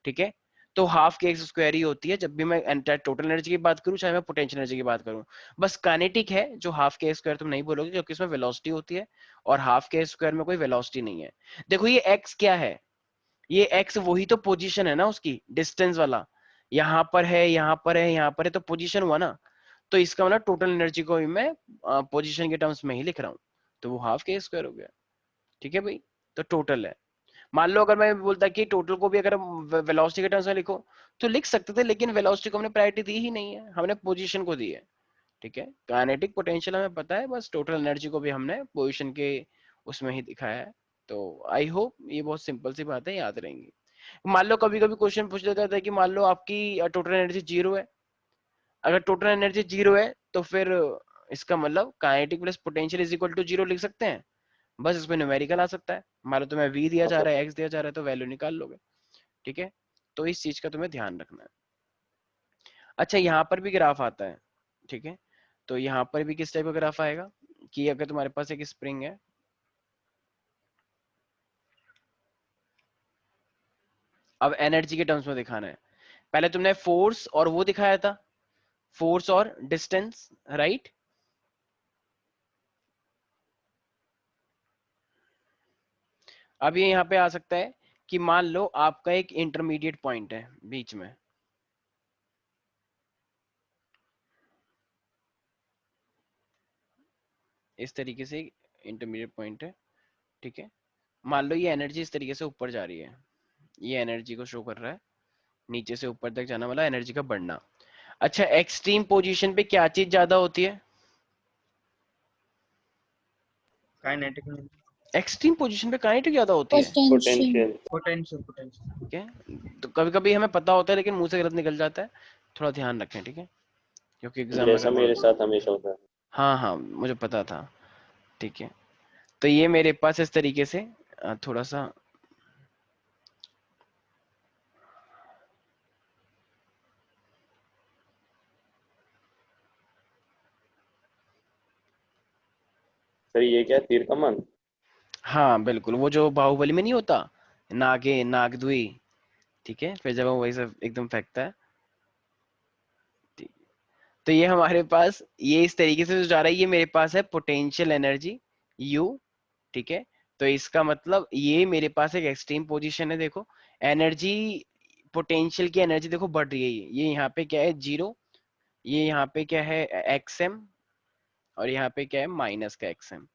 A: ठीक है, तो हाफ के स्क्वायर ही होती है जब भी मैं टोटल एनर्जी की बात करूं, चाहे मैं पोटेंशियल एनर्जी की बात करूं। बस काइनेटिक है जो हाफ के स्क्वायर तुम नहीं बोलोगे, क्योंकि इसमें वेलोसिटी होती है, और हाफ के स्क्वायर में कोई वेलोसिटी नहीं है। देखो ये एक्स क्या है, ये एक्स वही तो पोजीशन है ना उसकी, डिस्टेंस वाला, यहाँ पर है, यहाँ पर है, यहाँ पर है, तो पोजीशन हुआ ना। तो इसका मतलब टोटल एनर्जी को भी मैं पोजीशन के टर्म्स में ही लिख रहा हूँ, तो वो हाफ के स्क्वायर हो गया। ठीक है भाई, तो टोटल है। मान लो अगर मैं बोलता कि टोटल को भी अगर वेलोसिटी के टर्म्स में लिखो, तो लिख सकते थे, लेकिन वेलोसिटी को हमने प्रायोरिटी दी ही नहीं है, हमने पोजीशन को दी है। ठीक है, काइनेटिक पोटेंशियल हमें पता है, बस टोटल एनर्जी को भी हमने पोजीशन के उसमें ही दिखाया है। तो आई होप ये बहुत सिंपल सी बात है, याद रहेंगी। मान लो कभी कभी क्वेश्चन पूछ लेता था कि मान लो आपकी टोटल एनर्जी जीरो है, अगर टोटल एनर्जी जीरो है तो फिर इसका मतलब kinetic plus potential is equal to zero लिख सकते हैं, बस इसमें न्यूमेरिकल आ सकता है। मान लो तुम्हें v दिया
B: हाँ
A: जा
B: सर।
A: रहा है, x दिया जा रहा है, तो वैल्यू निकाल लोगे। ठीक है, तो इस चीज का तुम्हें ध्यान रखना है। अच्छा, यहाँ पर भी ग्राफ आता है। ठीक है, तो यहाँ पर भी किस टाइप का ग्राफ आएगा, कि अगर तुम्हारे पास एक स्प्रिंग है, अब एनर्जी के टर्म्स में दिखाना है। पहले तुमने फोर्स और वो दिखाया था, फोर्स और डिस्टेंस, राइट। अब ये यहाँ पे आ सकता है कि मान लो आपका एक इंटरमीडिएट पॉइंट है बीच में, इस तरीके से इंटरमीडिएट पॉइंट है। ठीक है, मान लो ये एनर्जी इस तरीके से ऊपर जा रही है, ये एनर्जी को शो कर रहा है, नीचे से ऊपर तक जाना वाला एनर्जी का बढ़ना। अच्छा, एक्सट्रीम पोजीशन पे क्या चीज ज्यादा होती है,
C: काइनेटिक में
A: एक्सट्रीम पोजीशन पे काइनेटिक ज्यादा होती है।
F: पोटेंशियल।
B: पोटेंशियल।
C: पोटेंशियल
A: ठीक है, तो कभी कभी हमें पता होता है लेकिन मुंह से गलत निकल जाता है, थोड़ा ध्यान रखें। ठीक है, क्योंकि एग्जाम में
B: जैसा
A: अगर
B: मेरे साथ हमेशा होता है।
A: हाँ हाँ, मुझे पता था। ठीक है, तो ये मेरे पास इस तरीके से थोड़ा सा,
B: सर ये क्या है, तीर कमान?
A: हाँ बिल्कुल, वो जो बाहुबली में नहीं होता, नागे नागदुई। ठीक है, फिर जब वो वही सब एकदम फेंकता है। ठीक, तो ये हमारे पास ये इस तरीके से जो जा रहा है, ये मेरे पास है पोटेंशियल एनर्जी U। ठीक है, तो इसका मतलब ये मेरे पास एक एक्सट्रीम पोजीशन है। देखो एनर्जी, पोटेंशियल की एनर्जी देखो बढ़ रही है, ये यहाँ पे क्या है जीरो, ये यहाँ पे क्या है एक्स एम, और यहाँ पे क्या है माइनस का एक्स एम।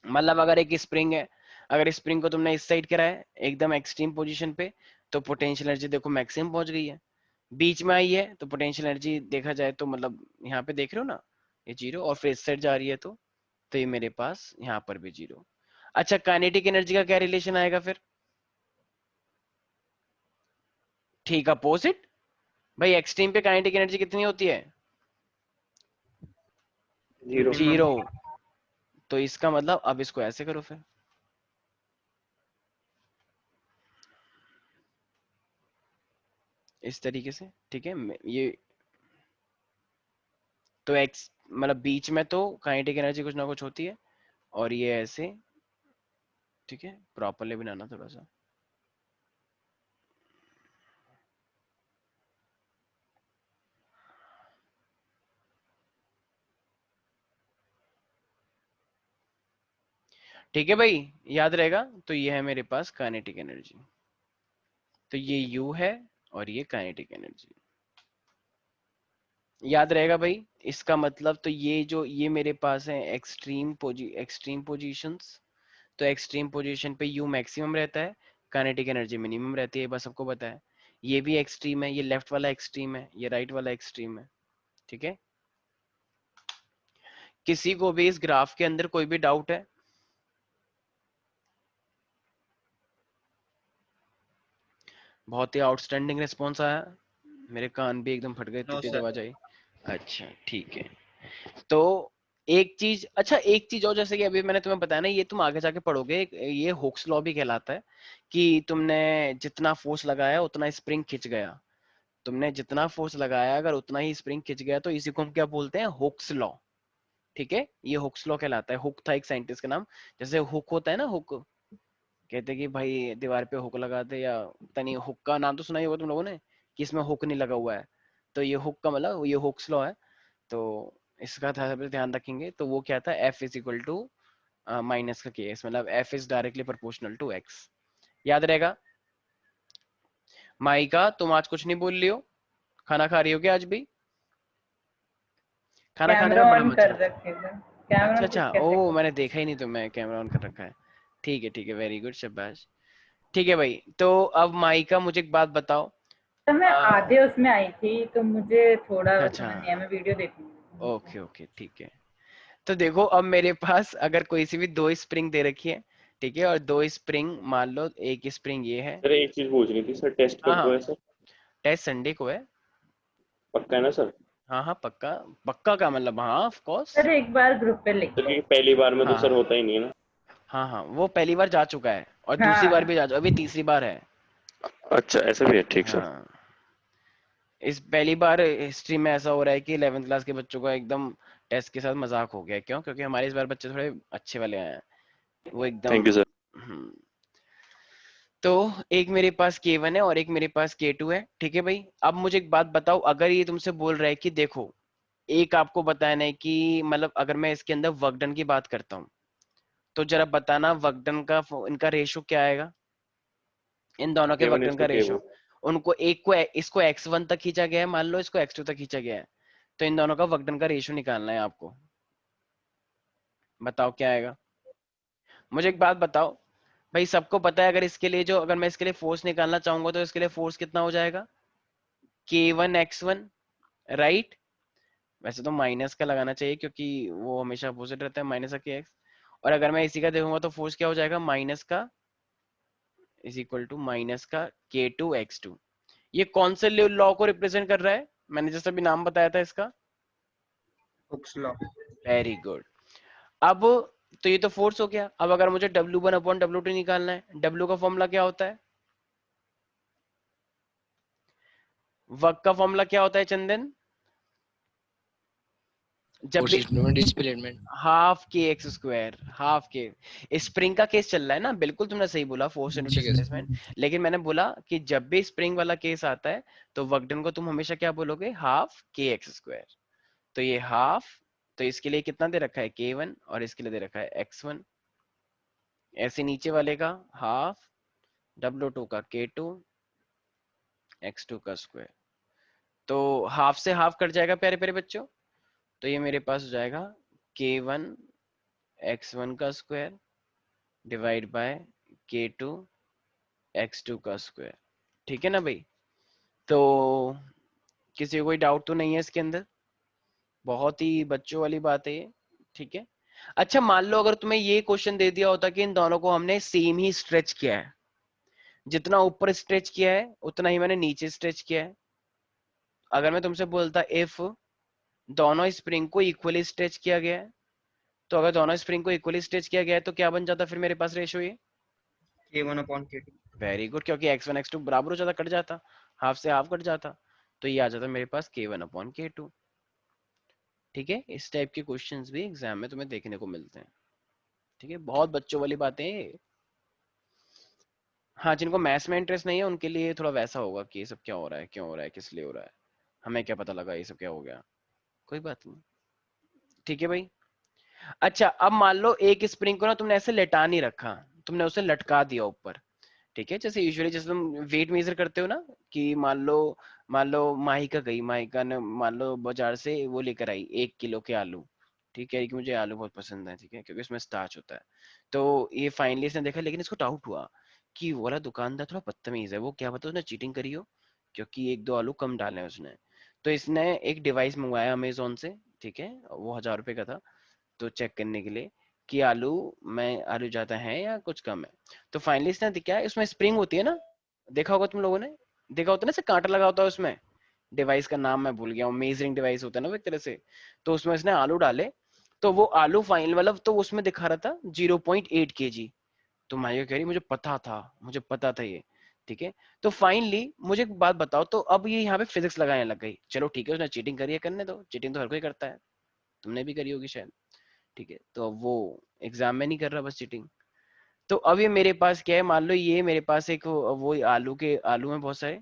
A: मतलब अगर एक स्प्रिंग है, अगर स्प्रिंग को तुमने इस साइड करा है एकदम एक्सट्रीम पोजीशन पे, तो पोटेंशियल एनर्जी देखो मैक्सिमम पहुंच गई है। बीच में आई है तो पोटेंशियल एनर्जी देखा जाए तो मतलब यहाँ पे देख रहे हो ना, ये जीरो, और फिर इस साइड जा रही है तो ये मेरे पास यहाँ पर भी जीरो। अच्छा, काइनेटिक एनर्जी का क्या रिलेशन आएगा फिर, ठीक अपोजिट। भाई एक्सट्रीम पे काइनेटिक एनर्जी कितनी होती है,
B: जीरो।
A: जीरो। तो इसका मतलब अब इसको ऐसे करो फिर, इस तरीके से। ठीक है, ये तो एक्स मतलब बीच में तो काइनेटिक एनर्जी कुछ ना कुछ होती है, और ये ऐसे। ठीक है, प्रॉपरली बनाना थोड़ा सा। ठीक है भाई, याद रहेगा। तो ये है मेरे पास काइनेटिक एनर्जी। तो ये U है और ये काइनेटिक एनर्जी। याद रहेगा भाई, इसका मतलब तो ये मेरे पास है एक्सट्रीम पोजीशंस। तो एक्सट्रीम पोजीशन पे U मैक्सिमम रहता है, काइनेटिक एनर्जी मिनिमम रहती है, बस सबको पता है। ये भी एक्सट्रीम है, ये लेफ्ट वाला एक्सट्रीम है, ये राइट वाला एक्सट्रीम है। ठीक है, किसी को भी इस ग्राफ के अंदर कोई भी डाउट है? बहुत ही आउटस्टैंडिंग रिस्पॉन्स आया, मेरे कान भी एकदम फट गए,
C: नो
A: इतनी
C: सर।
A: आवाज आई। अच्छा ठीक है, तो एक चीज, अच्छा एक चीज और, जैसे कि अभी मैंने तुम्हें बताया ना, ये तुम आगे जाके पढ़ोगे, ये हुक्स लॉ भी कहलाता है कि तुमने जितना फोर्स लगाया उतना स्प्रिंग खिंच गया। तुमने जितना फोर्स लगाया अगर उतना ही स्प्रिंग खिंच गया तो इसी को हम क्या बोलते हैं? Hooke's law. ठीक है, ये हुक्स लॉ कहलाता है। हुक था एक साइंटिस्ट का नाम, जैसे हुक होता है ना, हुक कहते हैं कि भाई दीवार पे हुक लगा दे, या तनी हुक का नाम तो सुना ही होगा तुम लोगों ने कि इसमें हुक नहीं लगा हुआ है, तो ये हुक का मतलब ये हुक्स लॉ है। तो इसका ध्यान रखेंगे, तो वो क्या था, F is equal to minus का केस, मतलब F is directly proportional to X। याद रहेगा। माइका तुम आज कुछ नहीं बोल रही हो, खाना खा रही हो क्या आज भी? खाना खाने
E: कैमरा
A: में बड़ा
E: ऑन
A: मजा
E: कर
A: आता है।
E: रखे थे। कैमरा
A: अच्छा
E: ऑन
A: अच्छा,
E: कैसे
A: ओ
E: कर?
A: मैंने देखा ही नहीं, तो मैं कैमरा ऑन कर रखा है। ठीक है, वेरी गुड, शाबाश। ठीक है भाई, तो अब माइका मुझे एक बात बताओ।
E: तो मैं
A: आ,
E: आधे उसमें आई थी तो मुझे थोड़ा
A: अच्छा अच्छा,
E: समझ नहीं आया, मैं वीडियो देखूंगी।
A: ओके ओके ठीक है। तो देखो अब मेरे पास अगर कोई सी भी दो स्प्रिंग दे रखी है, ठीक है, और दो स्प्रिंग मान लो, एक स्प्रिंग ये है।
B: सर एक चीज पूछनी थी सर, टेस्ट
A: हाँ
B: कब को
A: हाँ,
B: है सर?
A: टेस्ट संडे को है।
B: पक्का है ना सर?
A: हाँ हाँ पक्का। पक्का का मतलब हाँ ऑफ कोर्स।
E: सर एक बार ग्रुप पे लिख
B: सर
E: दो।
B: क्योंकि पहली बार में तो
A: हाँ
B: सर
A: हाँ
B: होता ही नहीं है ना।
A: हाँ हाँ, वो पहली बार जा चुका है और दूसरी बार भी
E: हाँ।
A: जा चुका, अभी तीसरी बार है।
B: अच्छा ऐसा भी है, ठीक सर।
A: हाँ, इस पहली बार हिस्ट्री में ऐसा हो रहा है कि 11th क्लास के बच्चों का एकदम टेस्ट के साथ मजाक हो गया। क्यों? क्योंकि हमारे इस बार बच्चे थोड़े अच्छे वाले आए हैं, वो एकदम।
B: Thank you sir.
A: हम्म, तो एक मेरे पास K1 है और एक मेरे पास K2 है। ठीक है भाई, अब मुझे एक बात बताओ, अगर ये तुमसे बोल रहा है कि देखो, एक आपको बताना है कि मतलब अगर मैं इसके अंदर वर्क डन की बात करता हूँ, तो जरा बताना वर्क डन का इनका रेशो क्या आएगा, इन दोनों के वर्क
B: K1
A: डन
B: is
A: का
B: to
A: रेशो।
B: K1।
A: उनको एक को, इसको X1 तक खींचा गया है, मान लो इसको X2 तक खींचा गया है, तो इन दोनों का वर्क डन का रेशो निकालना है आपको। बताओ क्या आएगा। मुझे एक बात बताओ भाई, सबको पता है अगर इसके लिए जो, अगर मैं इसके लिए फोर्स निकालना चाहूंगा तो इसके लिए फोर्स कितना हो जाएगा? K1 X1, right. वैसे तो माइनस का लगाना चाहिए क्योंकि वो हमेशा अपोजिट रहता है, माइनस का के एक्स। और अगर मैं इसी का देखूंगा तो फोर्स क्या हो जाएगा, माइनस का इज इक्वल टू माइनस का K2 X2। ये कौन से लॉ को रिप्रेजेंट कर रहा है? मैंने जैसे अभी नाम बताया था इसका,
C: हुक्स लॉ।
A: Very good. अब तो ये तो फोर्स हो गया। अब अगर मुझे W1/W2 निकालना है, W का फॉर्मूला क्या होता है? वर्क का फॉर्मूला क्या होता है चंदन? जब
G: फोर्स
A: भी
G: डिस्प्लेसमेंट।
A: हाफ के एक्स स्क्वायर, हाफ के, स्प्रिंग का केस चल रहा है ना, बिल्कुल तुमने सही बोला, फोर्स इनटू
G: ठीक है सर।
A: डिस्प्लेसमेंट। लेकिन मैंने बोला कि जब भी स्प्रिंग वाला केस आता है तो वर्क डन को तुम हमेशा क्या बोलोगे, हाफ के एक्स स्क्वायर। तो ये हाफ, तो इसके लिए कितना दे रखा है, K1, और इसके लिए दे रखा है X1। ऐसे नीचे वाले का हाफ W2 का K2 X2 का स्क्वायर। तो हाफ से हाफ कट जाएगा प्यारे प्यारे बच्चों, तो ये मेरे पास हो जाएगा K1 X1 का square divide by K2 X2 का स्क्वायर। ठीक है ना भाई? तो किसी को कोई डाउट तो नहीं है इसके अंदर? बहुत ही बच्चों वाली बात है ये। ठीक है, अच्छा मान लो अगर तुम्हें ये क्वेश्चन दे दिया होता कि इन दोनों को हमने सेम ही स्ट्रेच किया है, जितना ऊपर स्ट्रेच किया है उतना ही मैंने नीचे स्ट्रेच किया है। अगर मैं तुमसे बोलता इफ दोनों स्प्रिंग को इक्वली स्ट्रेच किया गया है, तो अगर दोनों स्प्रिंग को इक्वली स्ट्रेच किया गया है तो क्या बन जाता फिर मेरे पास रेशो ये?
C: K1/K2।
A: वेरी गुड, क्योंकि X1 X2 बराबर हो जाता, कट जाता, हाफ से हाफ कट जाता, तो ये आ जाता मेरे पास K1/K2। ठीक है, इस टाइप के क्वेश्चंस भी एग्जाम में तुम्हें देखने को मिलते हैं। ठीक है, बहुत बच्चों वाली बातें हैं ये। हाँ, जिनको मैथ्स में इंटरेस्ट नहीं है उनके लिए थोड़ा वैसा होगा कि ये सब क्या हो रहा है, क्यों हो रहा है, किस लिए हो रहा है, हमें क्या पता लगा ये सब क्या हो गया, कोई बात नहीं। ठीक है भाई, अच्छा अब मान लो एक स्प्रिंग को ना तुमने ऐसे लेटा नहीं रखा, तुमने उसे लटका दिया ऊपर, ठीक है, जैसे यूजुअली जैसे तुम वेट मेजर करते हो ना, कि मान लो माहिका ने मान लो बाजार से वो लेकर आई 1 किलो के आलू, ठीक है, कि मुझे आलू बहुत पसंद है, ठीक है, क्योंकि उसमें स्टार्च होता है। तो ये फाइनली इसने देखा, लेकिन इसको डाउट हुआ कि वो वाला दुकानदार थोड़ा बदतमीज है, वो क्या पता उसने चीटिंग करी हो, क्योंकि 1-2 आलू कम डाले हैं उसने। तो इसने एक डिवाइस मंगवाया अमेजोन से, ठीक है, वो 1000 रुपए का था, तो चेक करने के लिए कि आलू ज्यादा है या कुछ कम है। तो फाइनली इसने क्या है, उसमें स्प्रिंग होती है ना, देखा होगा तुम लोगों ने, देखा होता है ना, से कांटा लगा होता है उसमें, डिवाइस का नाम मैं भूल गया हूँ, मेजरिंग डिवाइस होता है ना वो एक तरह से। तो उसमें इसने आलू डाले, तो वो आलू फाइनल मतलब तो उसमें दिखा रहा था 0.8 kg। तो माया कह रही मुझे पता था ये, ठीक है। तो फाइनली मुझे एक बात बताओ, तो अब ये यहाँ पे फिजिक्स लगाने लग गई, चलो ठीक है उसने चीटिंग करी है, करने दो, चीटिंग तो हर कोई करता है, तुमने भी करी होगी शायद, ठीक है। तो अब वो एग्जाम में नहीं कर रहा बस चीटिंग। तो अब ये मेरे पास क्या है, मान लो ये मेरे पास एक वो आलू में बहुत सारे,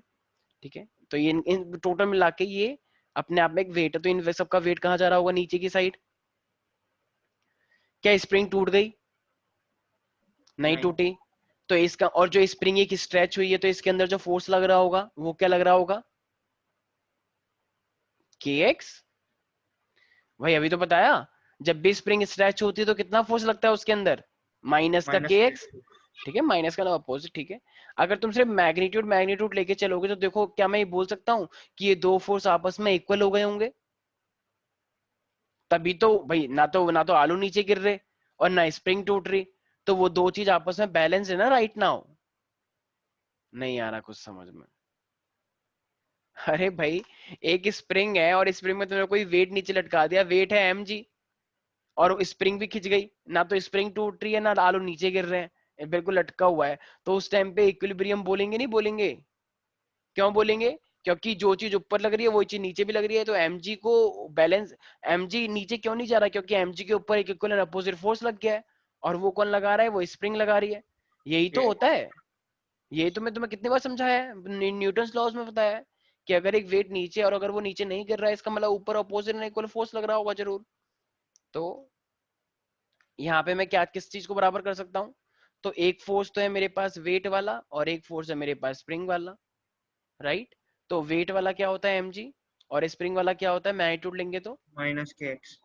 A: ठीक है, तो ये इन टोटल मिला के ये अपने आप में एक वेट है, तो इन सबका वेट कहाँ जा रहा होगा, नीचे की साइड। क्या स्प्रिंग टूट गई? नहीं
C: नहीं।
A: टूटी। तो इसका, और जो स्प्रिंग एक स्ट्रेच हुई है, तो इसके अंदर जो फोर्स लग रहा होगा वो क्या लग रहा होगा, kx। भाई अभी तो बताया, जब भी स्प्रिंग स्ट्रेच होती है तो कितना फोर्स लगता है उसके अंदर, माइनस का
C: माइनस
A: kx, ठीक है, माइनस का अपोजिट, ठीक है। अगर तुम सिर्फ मैग्नीट्यूड मैग्नीट्यूड लेके चलोगे तो देखो, क्या मैं ये बोल सकता हूँ कि ये दो फोर्स आपस में इक्वल हो गए होंगे? तभी तो भाई, ना तो आलू नीचे गिर रहे और ना स्प्रिंग टूट रही, तो वो दो चीज आपस में बैलेंस है ना राइट नाउ। नहीं आ रहा कुछ समझ में? अरे भाई, एक स्प्रिंग है और स्प्रिंग में तुमने कोई वेट नीचे लटका दिया, वेट है mg, और स्प्रिंग भी खिंच गई, ना तो स्प्रिंग टूट रही है ना आलू नीचे गिर रहे हैं, ये बिल्कुल लटका हुआ है। तो उस टाइम पे इक्विलिब्रियम बोलेंगे नहीं बोलेंगे? क्यों बोलेंगे? क्योंकि जो चीज ऊपर लग रही है वो चीज नीचे भी लग रही है, तो mg को बैलेंस, mg नीचे क्यों नहीं जा रहा, क्योंकि mg के ऊपर एक इक्वल अपोजिट फोर्स लग गया है, और वो कौन लगा रहा है, वो स्प्रिंग लगा रही है। यही तो होता है, यही तो मैं तुम्हें कितनी बार समझाया है, न्यूटन लॉज में बताया है कि अगर एक वेट नीचे और अगर वो नीचे नहीं गिर रहा है, इसका मतलब ऊपर अपोजिट में इक्वल फोर्स लग रहा होगा जरूर। तो यहाँ पे मैं क्या किस चीज को बराबर कर सकता हूँ, तो एक फोर्स तो है मेरे पास वेट वाला और एक फोर्स है मेरे पास स्प्रिंग वाला, राइट। तो वेट वाला क्या होता है mg, और स्प्रिंग वाला क्या होता है, मैग्नीट्यूड लेंगे तो,
C: माइनस के एक्स।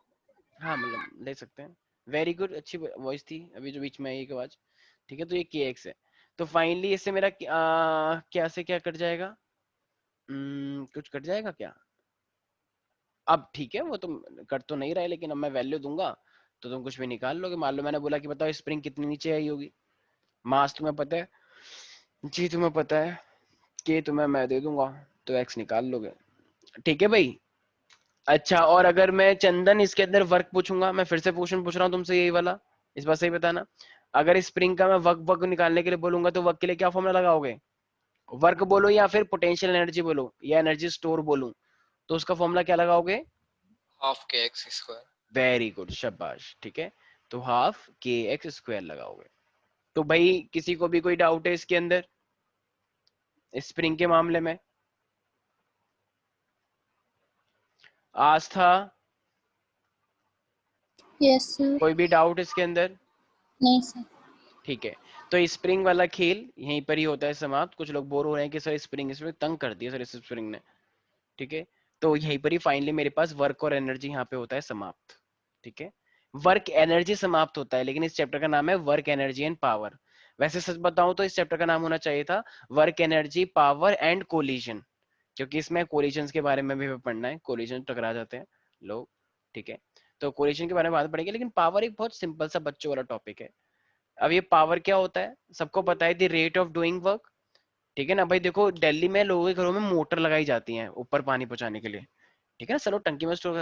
A: हाँ मतलब ले सकते हैं। वेरी गुड, अच्छी वॉइस थी अभी जो बीच में आई एक आवाज, ठीक है। तो ये kx है। तो फाइनली इससे मेरा क्या से क्या कट जाएगा, कुछ कट जाएगा क्या? अब ठीक है, वो तुम कट तो नहीं रहे, लेकिन अब मैं वैल्यू दूंगा तो तुम कुछ भी निकाल लोगे। मान लो मैंने बोला कि बताओ स्प्रिंग कितनी नीचे आई होगी, मास तुम्हें पता है, जी तुम्हें पता है, के तुम्हें मैं दे दूंगा, तो एक्स निकाल लोगे, ठीक है भाई। अच्छा, और अगर मैं चंदन इसके अंदर वर्क पूछूंगा, मैं फिर से क्वेश्चन पूछ रहा हूँ तुमसे यही वाला, इस बात सही बताना। अगर स्प्रिंग का मैं वर्क वर्क निकालने के लिए बोलूंगा तो वर्क के लिए क्या फॉर्मूला लगाओगे? वर्क बोलो या फिर पोटेंशियल एनर्जी बोलो या एनर्जी स्टोर बोलूं, तो उसका फॉर्मूला क्या लगाओगे?
G: हाफ के एक्स स्क्वायर।
A: वेरी गुड, शाबाश, ठीक है। तो हाफ के एक्स स्क्वायर लगाओगे। तो भाई किसी को भी कोई डाउट है इसके अंदर, स्प्रिंग के मामले में? आस्था,
F: यस सर।
A: कोई भी डाउट इसके अंदर?
F: नहीं सर।
A: ठीक है। तो स्प्रिंग वाला खेल यहीं पर ही होता है समाप्त। कुछ लोग बोर हो रहे हैं कि सर स्प्रिंग इसमें तंग कर दिया सर इस स्प्रिंग ने, ठीक है। तो यहीं पर ही फाइनली मेरे पास वर्क और एनर्जी यहाँ पे होता है समाप्त, ठीक है। वर्क एनर्जी समाप्त होता है, लेकिन इस चैप्टर का नाम है वर्क एनर्जी एंड पावर। वैसे सच बताऊं तो इस चैप्टर का नाम होना चाहिए था work energy power and collision, क्योंकि इसमें कोलिजन के बारे में भी पढ़ना है, कोलिजन टकरा जाते हैं लोग, ठीक है। तो कोलिजन के बारे में बात पड़ेगी, लेकिन पावर एक बहुत सिंपल सा बच्चों वाला टॉपिक है। अब ये पावर क्या होता है सबको पता है, the rate of doing work, ठीक है ना भाई। देखो दिल्ली में लोगों के घरों में मोटर लगाई जाती है ऊपर पानी पहुंचाने के लिए, ठीक है ना। चलो टंकी में स्टोर,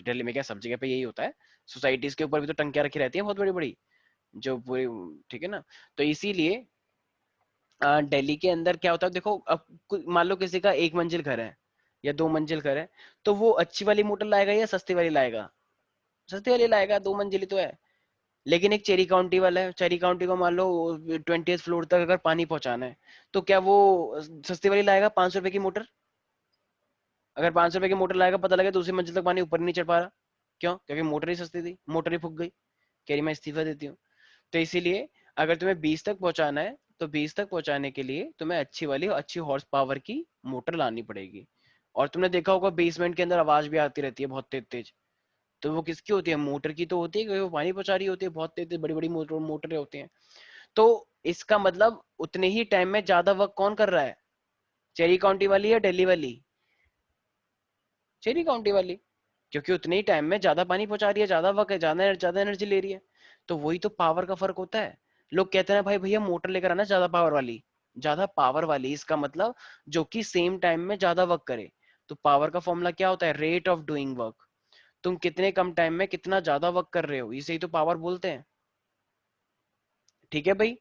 A: दिल्ली में क्या सब जगह पे यही होता है, सोसाइटीज के ऊपर भी तो टंकियां रखी रहती है बहुत बड़ी बड़ी, जो पूरी, ठीक है ना। तो इसीलिए दिल्ली के अंदर क्या होता है, देखो अब मान लो किसी का 1 मंजिल घर है या 2 मंजिल घर है, तो वो अच्छी वाली मोटर लाएगा या सस्ती वाली लाएगा? सस्ती वाली लाएगा, 2 मंजिली तो है। लेकिन एक चेरी काउंटी वाला है, चेरी काउंटी को मान लो 20th फ्लोर तक अगर पानी पहुंचाना है, तो क्या वो सस्ती वाली लाएगा 500 रुपए की मोटर? अगर 500 रुपए की मोटर लाएगा, पता लगे दूसरी मंजिल तक पानी ऊपर नहीं चढ़ पा रहा, क्यों? क्योंकि मोटर ही सस्ती थी, मोटर ही फूक गई, कह रही मैं इस्तीफा देती हूँ। तो इसीलिए अगर तुम्हें 20 तक पहुंचाना है तो 20 तक पहुंचाने के लिए तुम्हें अच्छी हॉर्स पावर की मोटर लानी पड़ेगी। और तुमने देखा होगा बेसमेंट के अंदर आवाज भी आती रहती है बहुत तेज तेज, तो वो किसकी होती है? मोटर की तो होती है, क्योंकि वो पानी पहुंचा रही होती है, बहुत तेज तेज बड़ी बड़ी मोटरें होती हैं। तो इसका मतलब उतने ही टाइम में ज्यादा वर्क कौन कर रहा है? चेरी काउंटी वाली या दिल्ली वाली? चेरी काउंटी वाली, क्योंकि उतने ही टाइम में ज्यादा पानी पहुंचा रही है, ज्यादा वर्क है, ज्यादा एनर्जी ले रही है। तो वही तो पावर का फर्क होता है। लोग कहते हैं भाई भैया मोटर लेकर आना ज्यादा पावर वाली, इसका मतलब जो कि सेम टाइम में ज्यादा वर्क करे। तो पावर का फॉर्मूला क्या होता है? Rate of doing work. तुम कितने कम टाइम में कितना ज्यादा वर्क कर रहे हो, इसे ही तो पावर बोलते हैं। ठीक है भाई।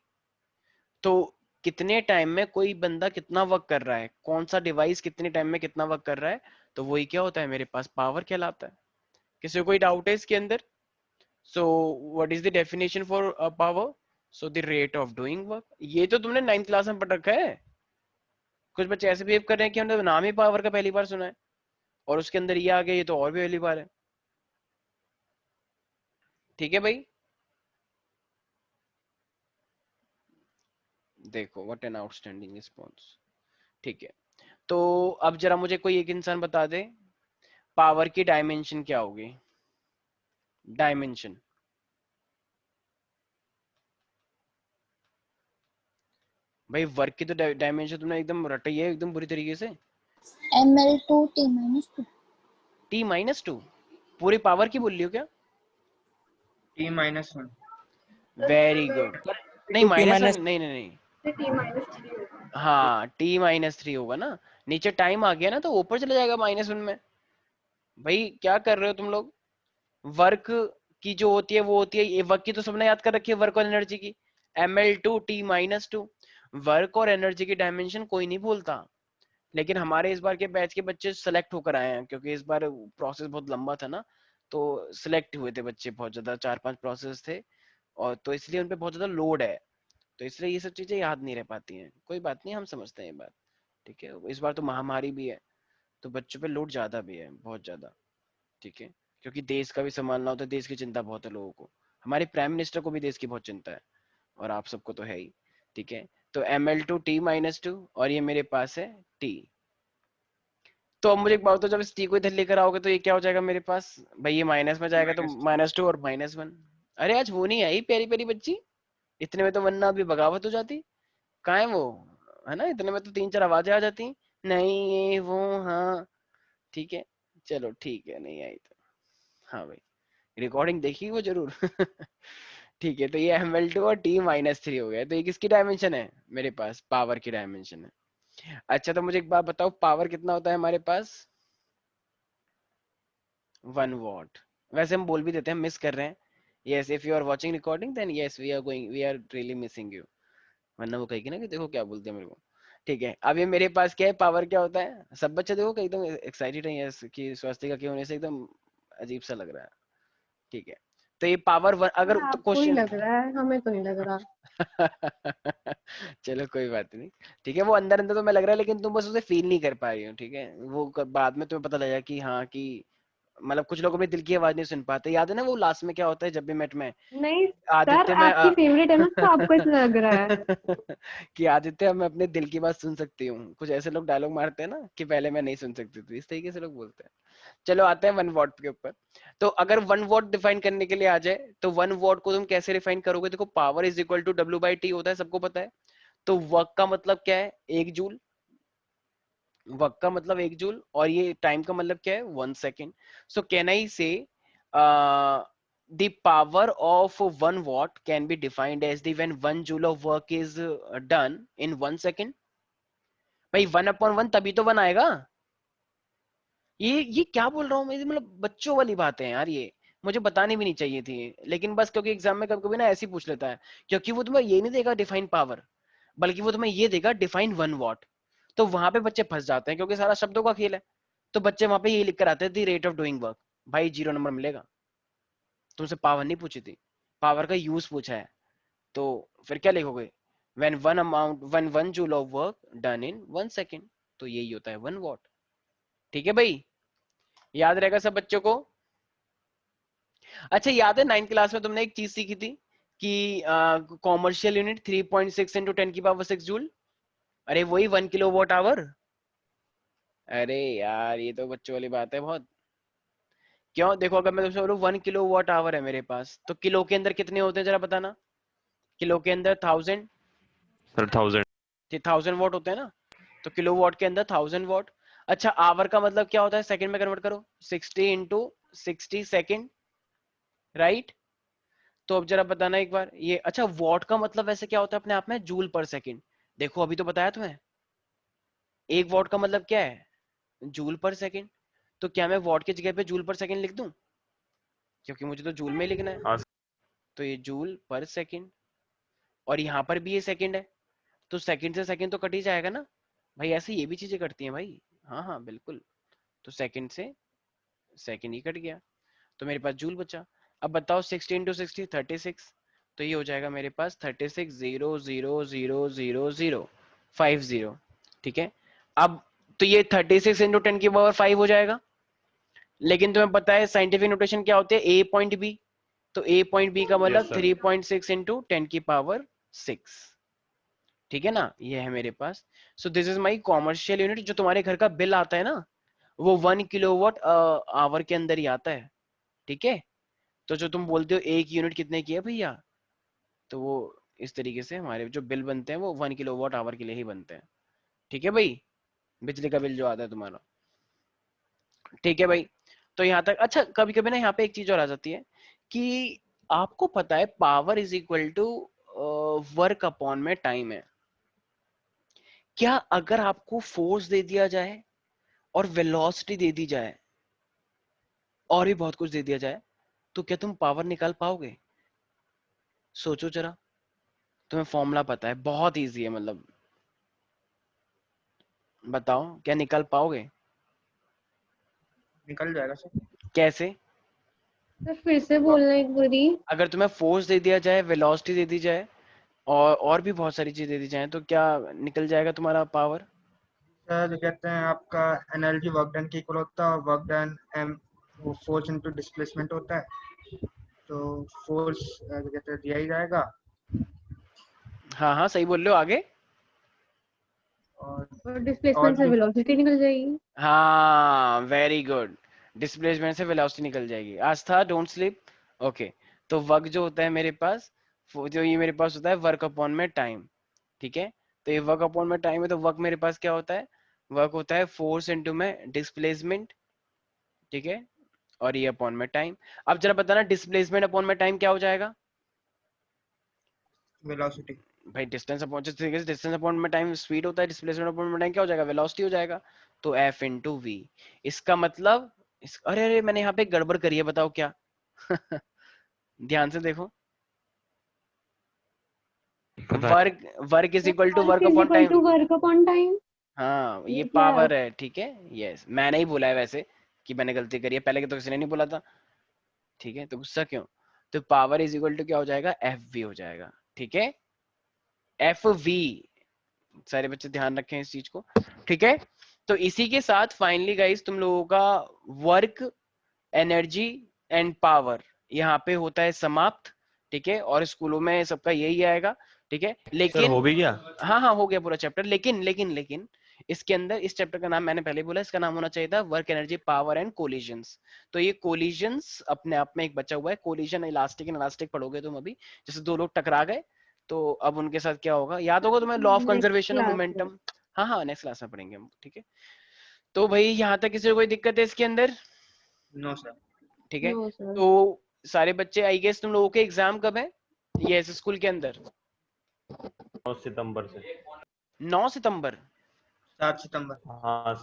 A: तो कितने टाइम में कोई बंदा कितना वर्क कर रहा है, कौन सा डिवाइस कितने टाइम में कितना वर्क कर रहा है, तो वही क्या होता है? मेरे पास पावर कहलाता है। किसी को कोई डाउट है इसके अंदर? So what is the definition for power? So the rate of doing work. ये तो तुमने 9th क्लास में पढ़ रखा है। कुछ बच्चे ऐसे बिहेव कर रहे हैं कि हमने नाम ही पावर का पहली बार सुना है, और उसके अंदर ये आ गया, ये तो और भी पहली बार है। ठीक है भाई। देखो व्हाट एन आउटस्टैंडिंग रिस्पॉन्स। ठीक है, तो अब जरा मुझे कोई एक इंसान बता दे पावर की डायमेंशन क्या होगी? डायमेंशन। भाई वर्क की तो डायमेंशन तुमने एकदम रटी है एकदम बुरी तरीके से।
F: ml2 t-2
A: t-2 पूरी पावर की बोल रही हो क्या?
C: t-1
A: very good. नहीं -1 नहीं नहीं नहीं, हाँ t-3 होगा ना। नीचे टाइम आ गया ना, तो ऊपर चले जाएगा -1 में। भाई क्या कर रहे हो तुम लोग? वर्क की जो होती है वो होती है, ये वर्क की तो सबने याद कर रखी है, वर्क और एनर्जी की। ml2 t-2, वर्क और एनर्जी की डायमेंशन कोई नहीं भूलता। लेकिन हमारे इस बार के बैच के बच्चे सेलेक्ट होकर आए हैं, क्योंकि इस बार प्रोसेस बहुत लंबा था ना, तो सिलेक्ट हुए थे बच्चे बहुत ज्यादा, 4-5 प्रोसेस थे, और तो इसलिए उन पे बहुत ज्यादा लोड है, तो इसलिए ये सब चीजें याद नहीं रह पाती हैं। कोई बात नहीं, हम समझते हैं ये बात। ठीक है, इस बार तो महामारी भी है, तो बच्चों पे लोड ज्यादा भी है, बहुत ज्यादा। ठीक है, क्योंकि देश का भी संभालना होता है, देश की चिंता बहुत है लोगों को। हमारे प्राइम मिनिस्टर को भी देश की बहुत चिंता है, और आप सबको तो है ही। ठीक है, तो ml2 t-2, और ये मेरे पास है t। तो अब मुझे एक बात, तो जब इस t को इधर लेकर आओगे तो ये क्या हो जाएगा मेरे पास? भाई ये माइनस में जाएगा, तो -2 और -1। अरे आज वो नहीं आई प्यारी प्यारी बच्ची, इतने में तो वरना अभी बगावत हो जाती। कहाँ है वो? है ना, इतने में तो 3-4 आवाजें आ जाती। नहीं ये वो, हाँ ठीक है, चलो ठीक है, नहीं आई तो हाँ भाई, रिकॉर्डिंग देखी वो जरूर। ठीक है, तो ये ml2 और t-3 हो गया। तो ये किसकी डायमेंशन है? मेरे पास पावर की डायमेंशन है। अच्छा, तो मुझे एक बात बताओ, पावर कितना होता है हमारे पास? 1 वॉट। वैसे हम बोल भी देते हैं, मिस कर रहे हैं। Yes, if you are watching recording then yes we are really missing you, वरना वो कहेगी ना कि देखो क्या बोलते हैं मेरे को। ठीक है, अब ये मेरे पास क्या है, पावर क्या होता है? सब बच्चे देखो कि एकदम एक्साइटेड हैं यस, कि स्वास्थ्य के होने से एकदम अजीब सा लग रहा है। ठीक है, तो ये पावर अगर तो
D: आपको ही
A: क्वेश्चन
D: लग रहा है, हमें तो नहीं लग रहा।
A: चलो कोई बात नहीं। ठीक है, वो अंदर अंदर तो मैं लग रहा है, लेकिन तुम बस उसे फील नहीं कर पा रही हो। ठीक है, वो बाद में तुम्हें पता लगेगा कि हाँ, कि मतलब कुछ लोग अपने दिल की आवाज नहीं सुन पाते। याद है ना वो लास्ट में क्या होता है जब भी मेट में
D: नहीं सर,
A: आदित्य में
D: आपकी फेवरेट है ना, तो आपको ऐसा लग रहा है।
A: कि आदित्य मैं अपने दिल की बात सुन सकती हूँ, कुछ ऐसे लोग डायलॉग मारते हैं ना कि पहले मैं नहीं सुन सकती थी, इस तरीके से लोग बोलते हैं। चलो आते हैं 1 वॉट के ऊपर। तो अगर 1 वॉट डिफाइन करने के लिए आ जाए, तो 1 वॉट को तुम कैसे डिफाइन करोगे? देखो, power is equal to W/T होता है, सबको पता है। तो वर्क का मतलब क्या है? 1 जूल। वर्क का मतलब 1 जूल, और ये टाइम का मतलब क्या है? 1 सेकेंड। सो कैन आई से the power of 1 watt can be defined as the when 1 joule of work is done in 1 second। भाई 1/1 तभी तो 1 आएगा। ये क्या बोल रहा हूँ मैं, मतलब बच्चों वाली बातें हैं यार, ये मुझे बतानी भी नहीं चाहिए थी, लेकिन बस क्योंकि एग्जाम में कभी कभी ना ऐसे ही पूछ लेता है, क्योंकि वो तुम्हें ये नहीं देगा डिफाइन पावर, बल्कि वो तुम्हें ये देगा डिफाइन 1 वॉट। तो वहां पे बच्चे फंस जाते हैं, क्योंकि सारा शब्दों का खेल है। तो बच्चे वहां पे ये लिख कर आते हैं the rate of doing work. भाई 0 नंबर मिलेगा। तुमसे पावर नहीं पूछी थी, पावर का यूज पूछा है। तो फिर क्या लिखोगे? when 1 joule of work done in 1 second। तो यही होता है 1 वॉट। ठीक है भाई, याद रहेगा सब बच्चों को? अच्छा, याद है 9th क्लास में तुमने एक चीज सीखी थी कि कॉमर्शियल यूनिट 3.6 into 10 की पावर 6 जूल। अरे वही 1 किलोवाट आवर। अरे यार ये तो बच्चों वाली बात है बहुत। क्यों? देखो अगर मैं तुमसे बोलूं 1 किलोवाट आवर है मेरे पास, तो किलो के अंदर कितने होते हैं जरा बताना। किलो के अंदर 1000
B: सर 1000
A: 1000 वॉट होते हैं ना, तो किलोवाट के अंदर 1000 वॉट। अच्छा आवर का मतलब क्या होता है, सेकंड में कन्वर्ट करो, 60 into 60 सेकंड, राइट। तो अब जरा बताना एक बार ये। अच्छा वॉट का मतलब वैसे क्या होता है अपने आप में, जूल पर सेकंड। देखो अभी तो बताया तुम्हें, एक वॉट का मतलब क्या है, जूल पर सेकंड। तो क्या मैं वॉट की जगह पे जूल पर सेकंड लिख दूं, क्योंकि मुझे तो जूल में ही लिखना है।
B: हाँ।
A: तो ये जूल पर सेकंड, और यहाँ पर भी ये सेकंड है, तो सेकंड से सेकंड तो कट ही जाएगा ना भाई, ऐसे ये भी चीजें कटती हैं भाई। हाँ हाँ बिल्कुल, तो सेकंड से सेकंड ही कट गया, तो मेरे पास जूल बचा। अब बताओ 60 into 60 36, तो ये हो जाएगा मेरे पास 36,000,000,050, ठीक है। अब तो ये 36 into 10 की पावर 5 हो जाएगा, लेकिन तुम्हें पता है साइंटिफिक नोटेशन क्या होती है, ए पॉइंट बी। तो ए पॉइंट बी का मतलब 3.6 into 10 की पावर 6, ठीक है ना, ये है मेरे पास। So this is my commercial unit. जो तुम्हारे घर का बिल आता है ना, वो 1 किलोवाट आवर के अंदर ही आता है, ठीक है। तो जो तुम बोलते हो एक यूनिट कितने की है भैया, तो वो इस तरीके से हमारे जो बिल बनते हैं वो 1 किलोवाट आवर के लिए ही बनते हैं, ठीक है भाई, बिजली का बिल जो आता है तुम्हारा, ठीक है भाई। तो यहाँ तक अच्छा। कभी कभी ना यहाँ पे एक चीज और आ जाती है कि आपको पता है power is equal to work upon में टाइम है। क्या अगर आपको फोर्स दे दिया जाए और वेलोसिटी दे दी जाए और भी बहुत कुछ दे दिया जाए, तो क्या तुम पावर निकाल पाओगे? सोचो जरा। तुम्हें फॉर्मूला पता है, बहुत इजी है, मतलब बताओ क्या निकाल पाओगे?
C: निकल जाएगा सर।
A: कैसे?
D: सर फिर से बोलना एक बारी।
A: अगर तुम्हें फोर्स दे दिया जाए, वेलोसिटी दे दी जाए और भी बहुत सारी चीज दे दी जाए, तो क्या निकल जाएगा तुम्हारा पावर?
C: सर जो कहते हैं आपका एनर्जी वर्क डन के इक्वल होता है, वर्क डन एम वो फोर्स इनटू डिस्प्लेसमेंट होता है, तो फोर्स जो कहते हैं दिया ही जाएगा।
A: हाँ हाँ सही बोल रहे हो, आगे।
C: और
D: डिस्प्लेसमेंट से
C: भी
D: वेलोसिटी निकल जाएगी।
A: हाँ वेरी गुड, डिस्प्लेसमेंट से वेलोसिटी निकल जाएगी। आस्था डोंट स्लीप। ओके, तो वर्क जो होता है मेरे पास, जो ये मेरे पास होता है वर्क अपॉन में टाइम, ठीक है। तो ये वर्क अपॉन में टाइम है, तो वर्क मेरे पास क्या होता है, वर्क होता है फोर्स इनटू में डिस्प्लेसमेंट, ठीक है, और ये अपॉन में टाइम। अब जरा बताना डिस्प्लेसमेंट अपॉन में टाइम क्या हो जाएगा?
C: वेलोसिटी।
A: भाई डिस्टेंस अपॉन, जिस तरीके से डिस्टेंस अपॉन में टाइम स्पीड होता है, डिस्प्लेसमेंट अपॉन में टाइम क्या हो जाएगा, वेलोसिटी हो जाएगा। तो F इंटू वी। इसका मतलब अरे अरे मैंने यहाँ पे गड़बड़ करी है, बताओ क्या? ध्यान से देखो, work work is equal to work upon time.
D: Work upon time.
A: हाँ ये
D: ये क्या है?
A: पावर है, ठीक है। यस मैंने ही बोला है वैसे कि मैंने गलती करी है, पहले के तो किसी ने नहीं बोला था, ठीक है, तो गुस्सा क्यों? तो पावर इज इक्वल टू क्या हो जाएगा, एफ वी हो जाएगा, ठीक है, एफ वी। सारे बच्चे ध्यान रखें इस चीज को, ठीक है। तो इसी के साथ फाइनली गाइस तुम लोगों का वर्क, एनर्जी एंड पावर यहाँ पे होता है समाप्त, ठीक है। और स्कूलों में सबका यही आएगा, ठीक है। लेकिन
B: हो भी गया।
A: हाँ हाँ हो गया पूरा चैप्टर, लेकिन लेकिन लेकिन इसके अंदर इस चैप्टर का नाम मैंने पहले बोला, इसका नाम होना चाहिए था work, energy, power and collisions. तो ये कोलिजन्स अपने आप में एक बचा हुआ है। कोलिजन इलास्टिक एंड इलास्टिक पढ़ोगे तुम अभी, जैसे दो लोग टकरा गए तो अब उनके साथ क्या होगा, याद होगा तुम्हें, law of
D: next
A: conservation of
D: class में।
A: मोमेंटम। हाँ हाँ नेक्स्ट क्लास में पढ़ेंगे हम, ठीक है। तो भाई यहाँ तक किसी को कोई दिक्कत है इसके अंदर?
C: No sir.
A: ठीक है।
D: No sir.
A: तो सारे बच्चे आई गेस तुम लोगों के एग्जाम कब है ये इस स्कूल के अंदर?
B: 9 सितंबर से।
A: 9 सितंबर।
C: 7 सितंबर।
B: हाँ